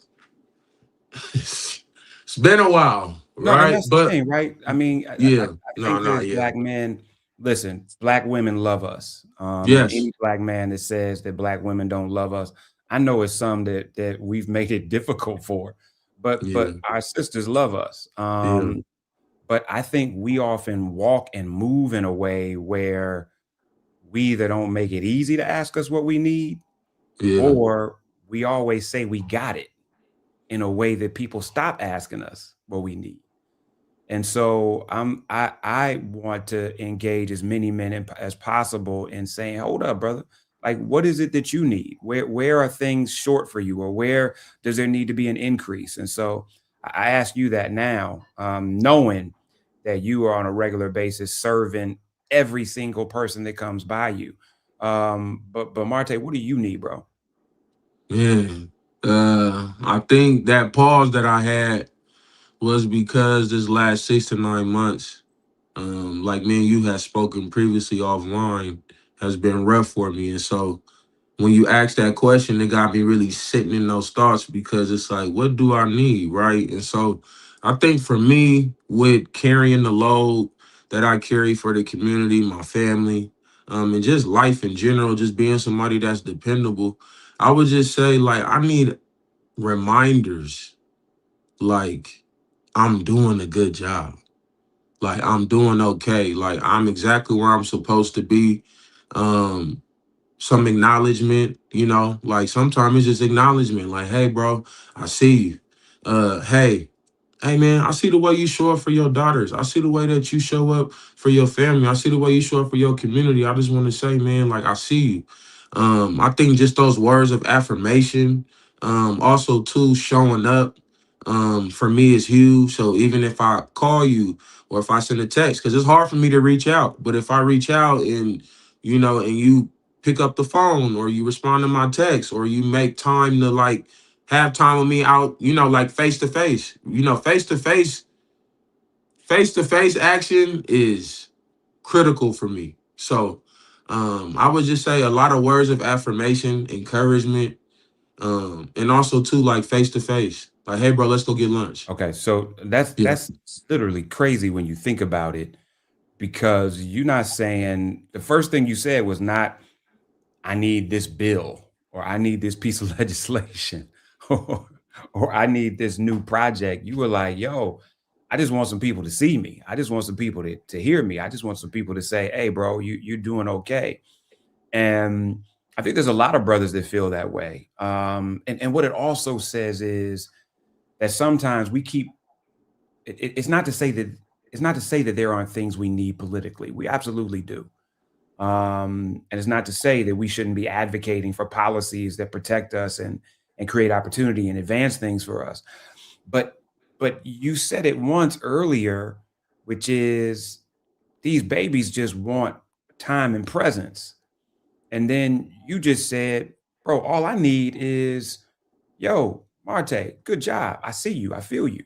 it's been a while, No, and right? that's the But thing, right? I mean, I yeah, think that as yeah, black men, listen, black women love us. And yes, any black man that says that black women don't love us, I know it's some that we've made it difficult for, but yeah, our sisters love us. yeah, But I think we often walk and move in a way where we either don't make it easy to ask us what we need, yeah, or we always say we got it in a way that people stop asking us what we need. And so I want to engage as many men as possible in saying, hold up, brother. Like, what is it that you need? Where are things short for you, or where does there need to be an increase? And so I ask you that now, knowing that you are on a regular basis serving every single person that comes by you. But Marte, what do you need, bro? Man, I think that pause that I had was because this last 6 to 9 months, like me and you had spoken previously offline, has been rough for me. And so when you ask that question, it got me really sitting in those thoughts because it's like, what do I need? Right. And so I think for me, with carrying the load that I carry for the community, my family, and just life in general, just being somebody that's dependable, I would just say, like, I need reminders, like, I'm doing a good job. Like, I'm doing okay. Like, I'm exactly where I'm supposed to be. Um, some acknowledgement, like sometimes it's just acknowledgement, like, hey, bro, I see you. Hey, man, I see the way you show up for your daughters. I see the way that you show up for your family. I see the way you show up for your community. I just want to say, man, like, I see you. I think just those words of affirmation, also too, showing up, for me is huge. So even if I call you or if I send a text, because it's hard for me to reach out, but if I reach out and and you pick up the phone or you respond to my text or you make time to like have time with me out, like face to face. Face to face action is critical for me. So I would just say a lot of words of affirmation, encouragement, and also too, like face to face. Like, hey bro, let's go get lunch. Okay, so that's Yeah. that's literally crazy when you think about it, because you're not saying, the first thing you said was not, I need this bill, or I need this piece of legislation, or, or I need this new project. You were like, yo, I just want some people to see me. I just want some people to hear me. I just want some people to say, hey, bro, you're doing okay. And I think there's a lot of brothers that feel that way. And what it also says is that sometimes we keep, it's not to say that, there aren't things we need politically. We absolutely do. And it's not to say that we shouldn't be advocating for policies that protect us and create opportunity and advance things for us. But you said it once earlier, which is, these babies just want time and presence. And then you just said, bro, all I need is, yo, Marte, good job. I see you. I feel you.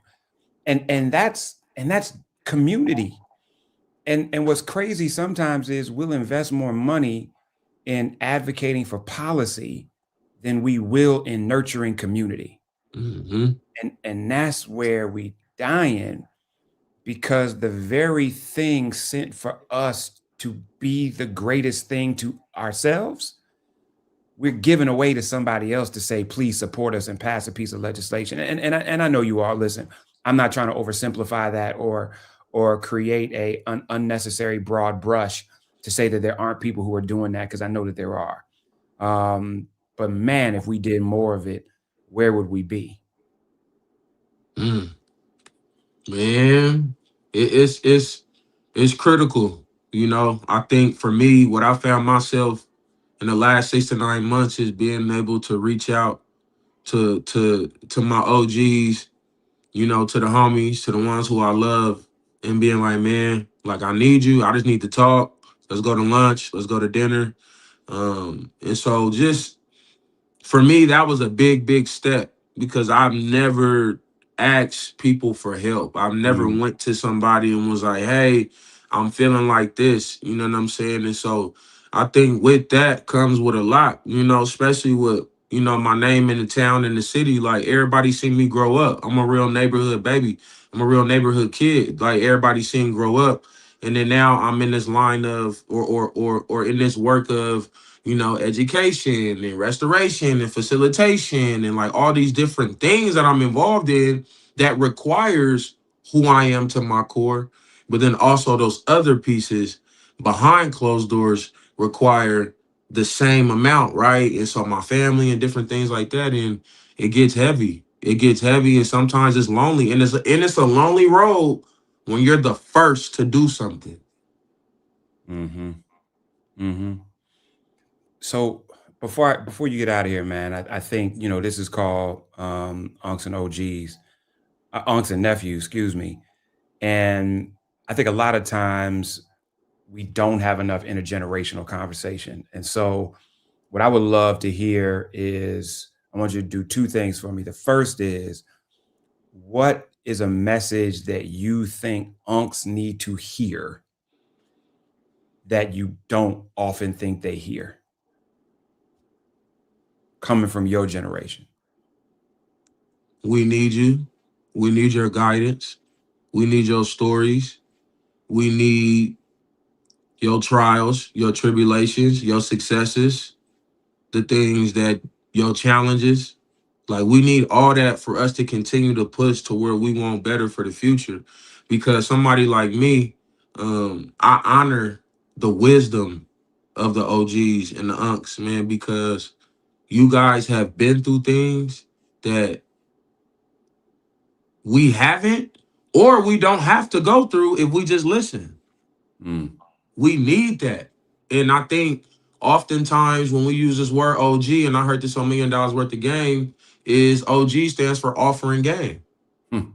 And that's community. And what's crazy sometimes is we'll invest more money in advocating for policy than we will in nurturing community. Hmm. And that's where we dying, because the very thing sent for us to be the greatest thing to ourselves, we're giving away to somebody else to say, please support us and pass a piece of legislation. And I know you are. Listen, I'm not trying to oversimplify that or create a unnecessary broad brush to say that there aren't people who are doing that, because I know that there are. But man, if we did more of it, where would we be? Man, it's critical. I think for me, what I found myself in the last 6 to 9 months is being able to reach out to my OGs, to the homies, to the ones who I love, and being like, man, like, I need you. I just need to talk. Let's go to lunch. Let's go to dinner. And so just for me, that was a big, big step because I've never asked people for help. I've never Mhm. went to somebody and was like, hey, I'm feeling like this. You know what I'm saying? And so I think with that comes with a lot, especially with, my name in the town, in the city. Like, everybody seen me grow up. I'm a real neighborhood baby. I'm a real neighborhood kid. Like, everybody seen grow up. And then now I'm in this line of or in this work of education and restoration and facilitation and like all these different things that I'm involved in that requires who I am to my core. But then also those other pieces behind closed doors require the same amount, right? And so my family and different things like that, and it gets heavy. It gets heavy, and sometimes it's lonely, and it's a lonely road when you're the first to do something. Mm-hmm. Mm-hmm. So before you get out of here, man, I think this is called Unks and OGs, Unks and Nephews, excuse me. And I think a lot of times we don't have enough intergenerational conversation. And so what I would love to hear is I want you to do two things for me. The first is, what is a message that you think unks need to hear that you don't often think they hear, coming from your generation? We need you. We need your guidance. We need your stories. We need your trials, your tribulations, your successes, the things that your challenges. Like, we need all that for us to continue to push to where we want better for the future. Because somebody like me, I honor the wisdom of the OGs and the unks, man, because you guys have been through things that we haven't, or we don't have to go through if we just listen. We need that. And I think oftentimes when we use this word OG, and I heard this on $1 Million Worth of Game, is OG stands for offering game,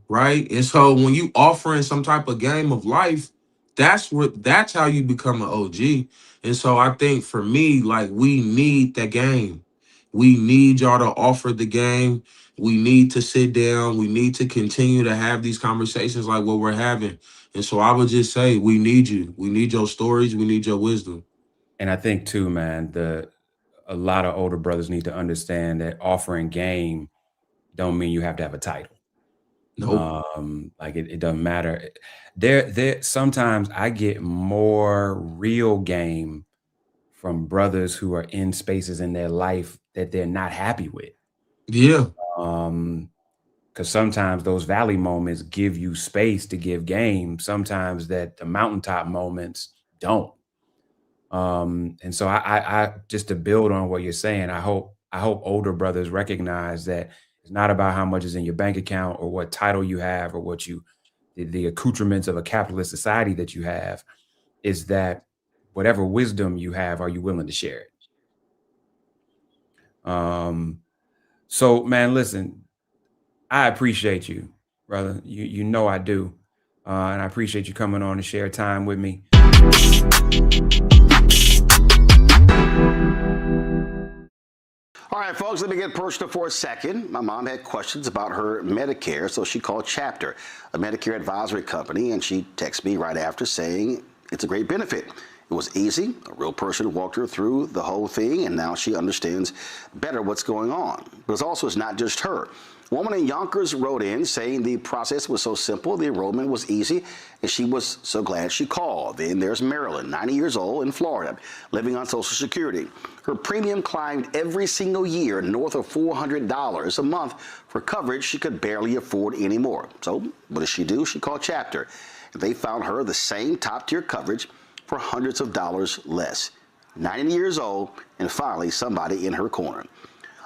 right? And so when you offering some type of game of life, that's how you become an OG. And so I think for me, like, we need that game. We need y'all to offer the game. We need to sit down. We need to continue to have these conversations like what we're having. And so I would just say, we need you. We need your stories. We need your wisdom. And I think too, man, a lot of older brothers need to understand that offering game don't mean you have to have a title. Nope. Like it doesn't matter. There sometimes I get more real game from brothers who are in spaces in their life that they're not happy with. Yeah. Because sometimes those valley moments give you space to give game. Sometimes that the mountaintop moments don't. And so I just to build on what you're saying, I hope older brothers recognize that it's not about how much is in your bank account or what title you have or what the accoutrements of a capitalist society that you have. Is that whatever wisdom you have, are you willing to share it? So man, listen, I appreciate you, brother. You know I do. And I appreciate you coming on to share time with me. All right, folks, let me get personal for a second. My mom had questions about her Medicare, so she called Chapter, a Medicare advisory company, and she texted me right after saying it's a great benefit. It was easy. A real person walked her through the whole thing, and now she understands better what's going on. But it's not just her. A woman in Yonkers wrote in saying the process was so simple, the enrollment was easy, and she was so glad she called. Then there's Marilyn, 90 years old, in Florida, living on Social Security. Her premium climbed every single year north of $400 a month for coverage she could barely afford anymore. So what does she do? She called Chapter. And they found her the same top-tier coverage for hundreds of dollars less. 90 years old, and finally somebody in her corner.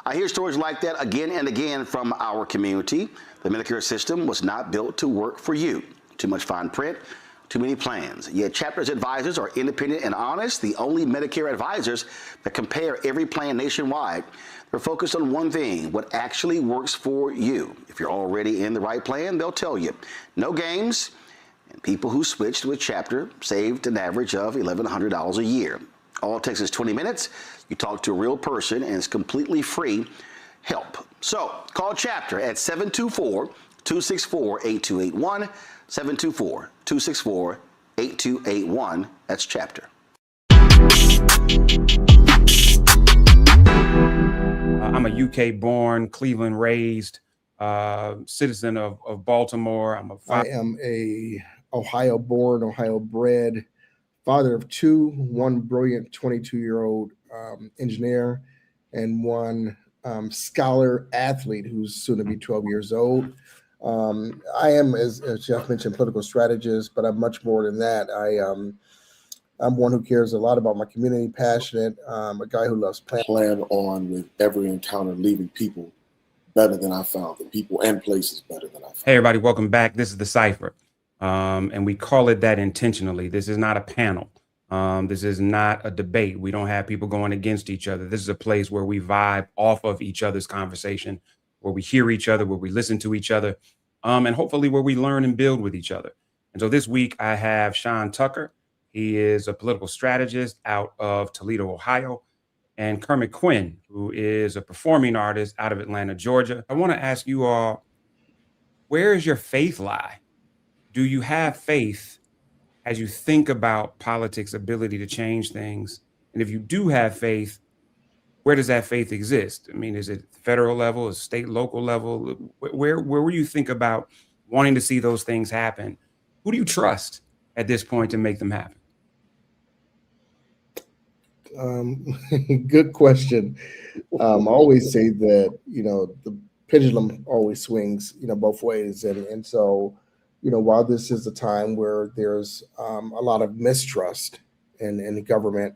I hear stories like that again and again from our community. The Medicare system was not built to work for you. Too much fine print, too many plans. Yet Chapter's advisors are independent and honest, the only Medicare advisors that compare every plan nationwide. They're focused on one thing, what actually works for you. If you're already in the right plan, they'll tell you. No games, and people who switched with Chapter saved an average of $1,100 a year. All it takes is 20 minutes. You talk to a real person, and it's completely free help. So call Chapter at 724-264-8281, 724-264-8281. That's Chapter. I'm a UK-born, Cleveland-raised citizen of Baltimore. I am a Ohio-born, Ohio-bred father of two, one brilliant 22-year-old engineer and one scholar athlete who's soon to be 12 years old. I am, as Jeff mentioned, political strategist, but I'm much more than that. I'm one who cares a lot about my community, passionate, a guy who loves plan on with every encounter leaving people better than I found them, people and places better than I found. Hey, everybody, welcome back. This is The Cipher, and we call it that intentionally. This is not a panel. This is not a debate. We don't have people going against each other. This is a place where we vibe off of each other's conversation, where we hear each other, where we listen to each other, and hopefully where we learn and build with each other. And so this week I have Sean Tucker. He is a political strategist out of Toledo, Ohio. and Kermit Quinn, who is a performing artist out of Atlanta, Georgia. I want to ask you all, where does your faith lie? Do you have faith as you think about politics' ability to change things? And if you do have faith, where does that faith exist? I mean, is it federal level, is it state, local level? Where you think about wanting to see those things happen? Who do you trust at this point to make them happen? Good question. I always say that, the pendulum always swings, both ways. And so, while this is a time where there's a lot of mistrust in the government,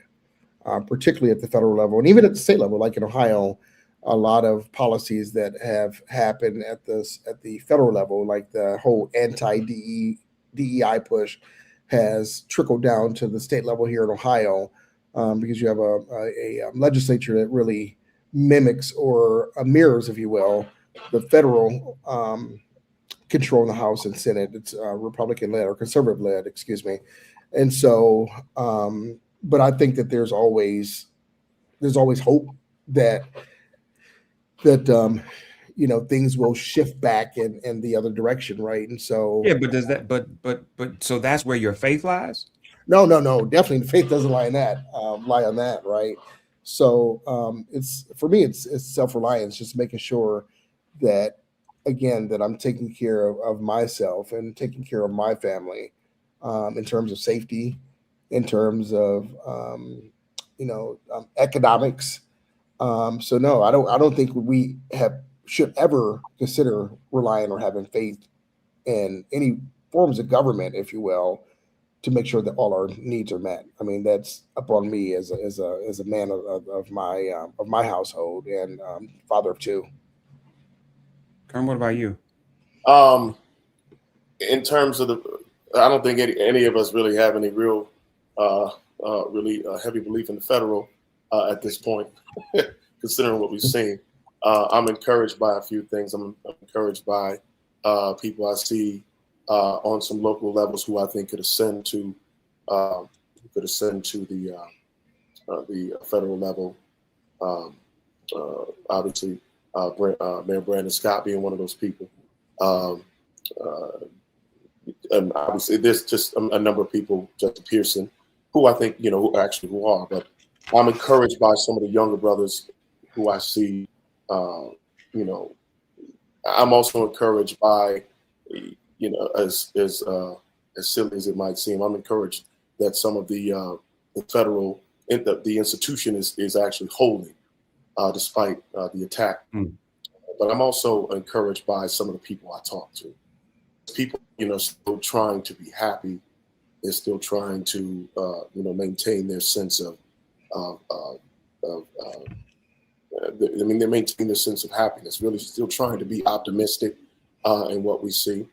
particularly at the federal level and even at the state level, like in Ohio, a lot of policies that have happened at the federal level, like the whole anti-DEI push, has trickled down to the state level here in Ohio, because you have a legislature that really mimics or mirrors, if you will, the federal control in the House and Senate. It's Republican-led or conservative-led, excuse me. And so, but I think that there's always hope that things will shift back in the other direction, right? And so, yeah, but does that, but so that's where your faith lies? No, definitely the faith doesn't lie on that, right? So it's, for me, it's self-reliance, just making sure that, again, that I'm taking care of myself and taking care of my family, in terms of safety, in terms of economics. So no, I don't think we should ever consider relying or having faith in any forms of government, if you will, to make sure that all our needs are met. I mean, that's upon me as a man of my household and father of two. Kerm, what about you? In terms of I don't think any of us really have any real, really heavy belief in the federal at this point, considering what we've seen. I'm encouraged by a few things. I'm encouraged by people I see on some local levels who I think could ascend to the federal level. Obviously, Mayor Brandon Scott being one of those people. And obviously, there's just a number of people, Justin Pearson, who I think, who are. But I'm encouraged by some of the younger brothers who I see. I'm also encouraged by, as silly as it might seem, I'm encouraged that some of the federal, the institution is actually holding, despite the attack. But I'm also encouraged by some of the people I talk to. People, still trying to be happy. They're still trying to, maintain their sense of they maintain their sense of happiness, really still trying to be optimistic in what we see,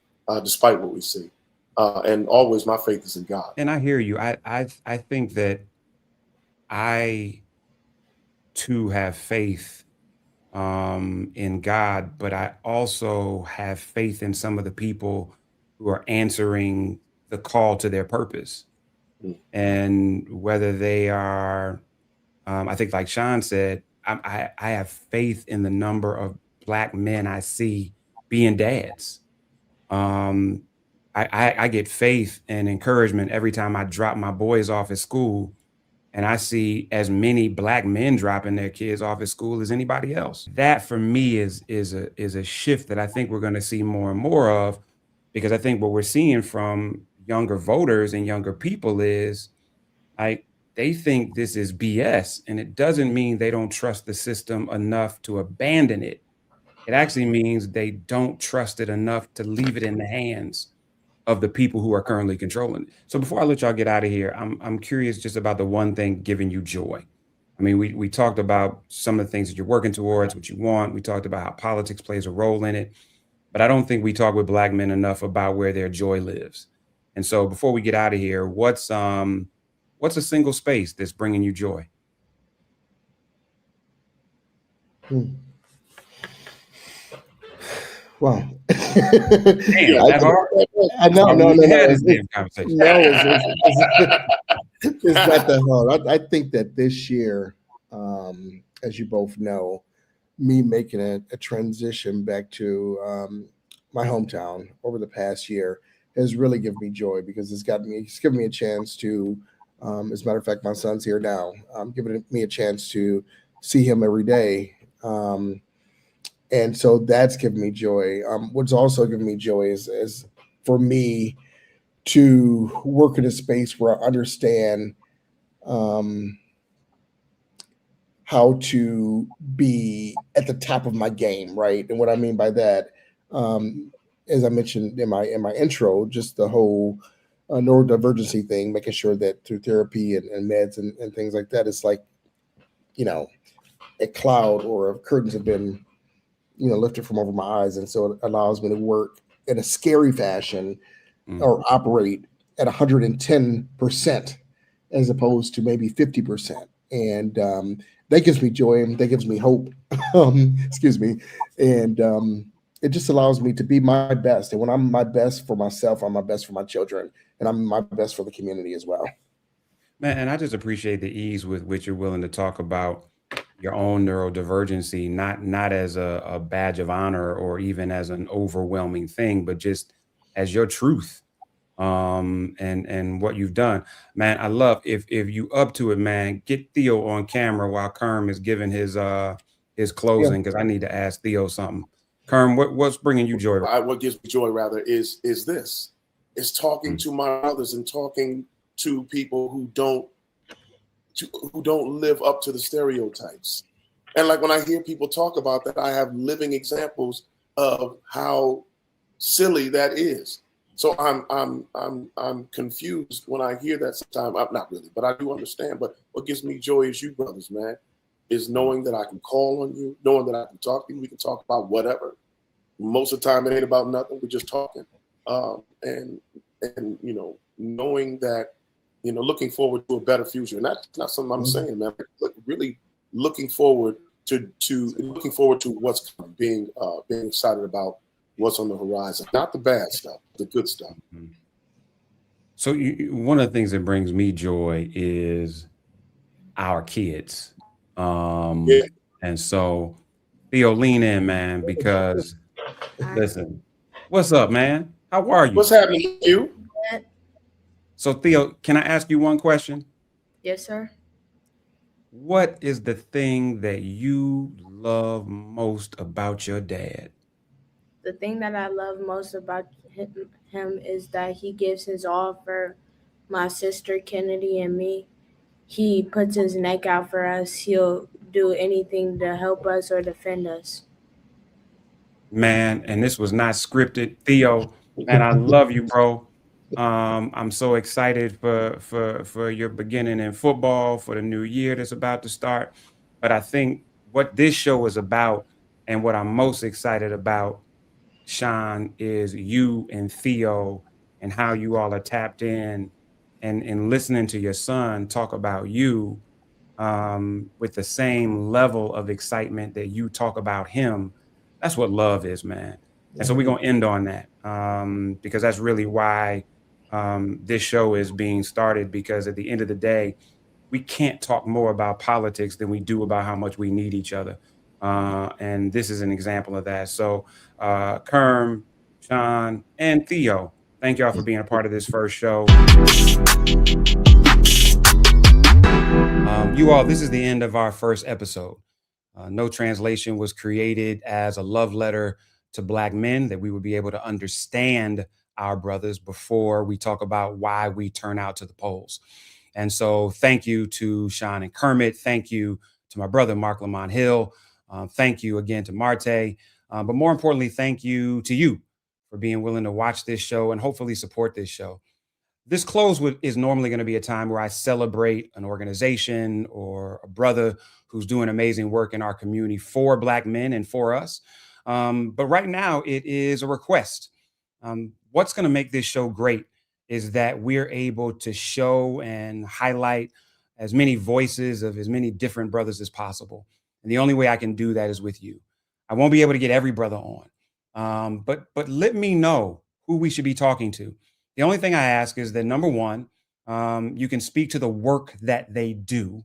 despite what we see. And always my faith is in God. And I hear you. I think that I too have faith in God, but I also have faith in some of the people who are answering the call to their purpose. And whether they are, I think like Sean said, I have faith in the number of Black men I see being dads. I get faith and encouragement every time I drop my boys off at school and I see as many Black men dropping their kids off at school as anybody else. That for me is a shift that I think we're going to see more and more of, because I think what we're seeing from younger voters and younger people is they think this is BS, and it doesn't mean they don't trust the system enough to abandon it. It actually means they don't trust it enough to leave it in the hands of the people who are currently controlling it. So before I let y'all get out of here, I'm curious just about the one thing giving you joy. I mean, we talked about some of the things that you're working towards, what you want. We talked about how politics plays a role in it, but I don't think we talk with Black men enough about where their joy lives. And so before we get out of here, what's a single space that's bringing you joy? Wow. Damn, that hard? No. It's not that hard. I think that this year, as you both know, me making a transition back to my hometown over the past year has really given me joy because it's given me a chance to, as a matter of fact, my son's here now, giving me a chance to see him every day. And so that's given me joy. What's also given me joy is for me to work in a space where I understand how to be at the top of my game, right? And what I mean by that, as I mentioned in my intro, just the whole neurodivergency thing, making sure that through therapy and meds and things like that, it's like, a cloud or curtains have been, lifted from over my eyes. And so it allows me to work in a scary fashion or operate at 110% as opposed to maybe 50%. And that gives me joy and that gives me hope. Excuse me. And it just allows me to be my best. And when I'm my best for myself, I'm my best for my children, and I'm my best for the community as well. Man, and I just appreciate the ease with which you're willing to talk about your own neurodivergency, not as a badge of honor or even as an overwhelming thing, but just as your truth, and what you've done. Man, I love if you up to it, man, get Theo on camera while Kerm is giving his Yeah. closing, because I need to ask Theo something. Kerm, what's bringing you joy? What gives me joy rather is this. Is talking to my brothers and talking to people who don't live up to the stereotypes. And like when I hear people talk about that, I have living examples of how silly that is. So I'm confused when I hear that sometimes. I'm not really, but I do understand. But what gives me joy is you brothers, man, is knowing that I can call on you, knowing that I can talk to you. We can talk about whatever. Most of the time it ain't about nothing. We're just talking. And knowing that, looking forward to a better future. And that's not something I'm saying, man. Really looking forward to what's coming, being excited about what's on the horizon. Not the bad stuff, the good stuff. So one of the things that brings me joy is our kids. Yeah. And so Theo, lean in, man, because listen, what's up, man? How are you? What's happening to you? So Theo, can I ask you one question? Yes, sir. What is the thing that you love most about your dad? The thing that I love most about him is that he gives his all for my sister Kennedy and me. He puts his neck out for us. He'll do anything to help us or defend us. Man, and this was not scripted. Theo, man, I love you, bro. I'm so excited for your beginning in football, for the new year that's about to start. But I think what this show is about and what I'm most excited about, Sean, is you and Theo and how you all are tapped in and listening to your son talk about you, with the same level of excitement that you talk about him. That's what love is, man. And so we're going to end on that, because that's really why this show is being started, because at the end of the day, we can't talk more about politics than we do about how much we need each other. And this is an example of that. So Kerm, Sean, and Theo, thank y'all for being a part of this first show. You all, this is the end of our first episode. No Translation was created as a love letter to Black men, that we would be able to understand our brothers before we talk about why we turn out to the polls. And so thank you to Sean and Kermit. Thank you to my brother, Marc Lamont Hill. Thank you again to Jamartae. But more importantly, thank you to you for being willing to watch this show and hopefully support this show. This close is normally going to be a time where I celebrate an organization or a brother who's doing amazing work in our community for Black men and for us. But right now it is a request. What's going to make this show great is that we're able to show and highlight as many voices of as many different brothers as possible. And the only way I can do that is with you. I won't be able to get every brother on, but let me know who we should be talking to. The only thing I ask is that, number one, you can speak to the work that they do.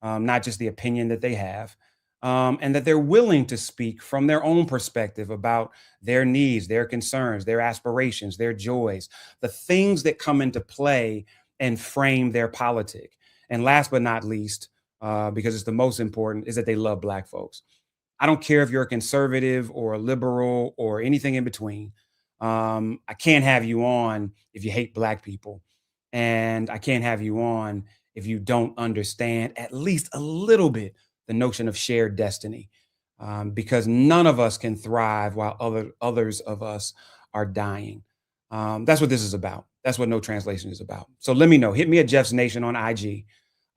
not just the opinion that they have, and that they're willing to speak from their own perspective about their needs, their concerns, their aspirations, their joys, the things that come into play and frame their politic. And last but not least, because it's the most important, is that they love Black folks. I don't care if you're a conservative or a liberal or anything in between. I can't have you on if you hate Black people. And I can't have you on if you don't understand at least a little bit the notion of shared destiny, because none of us can thrive while others of us are dying. That's what this is about. That's what No Translation is about. So let me know. Hit me at Jeff's Nation on IG.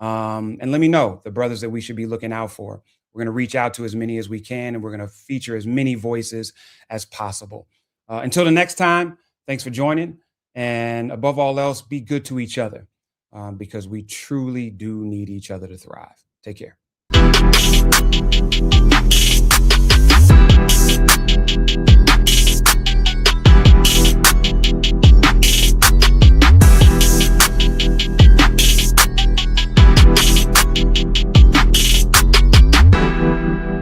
And let me know the brothers that we should be looking out for. We're going to reach out to as many as we can, and we're going to feature as many voices as possible. Until the next time, thanks for joining. And above all else, be good to each other, because we truly do need each other to thrive. Take care.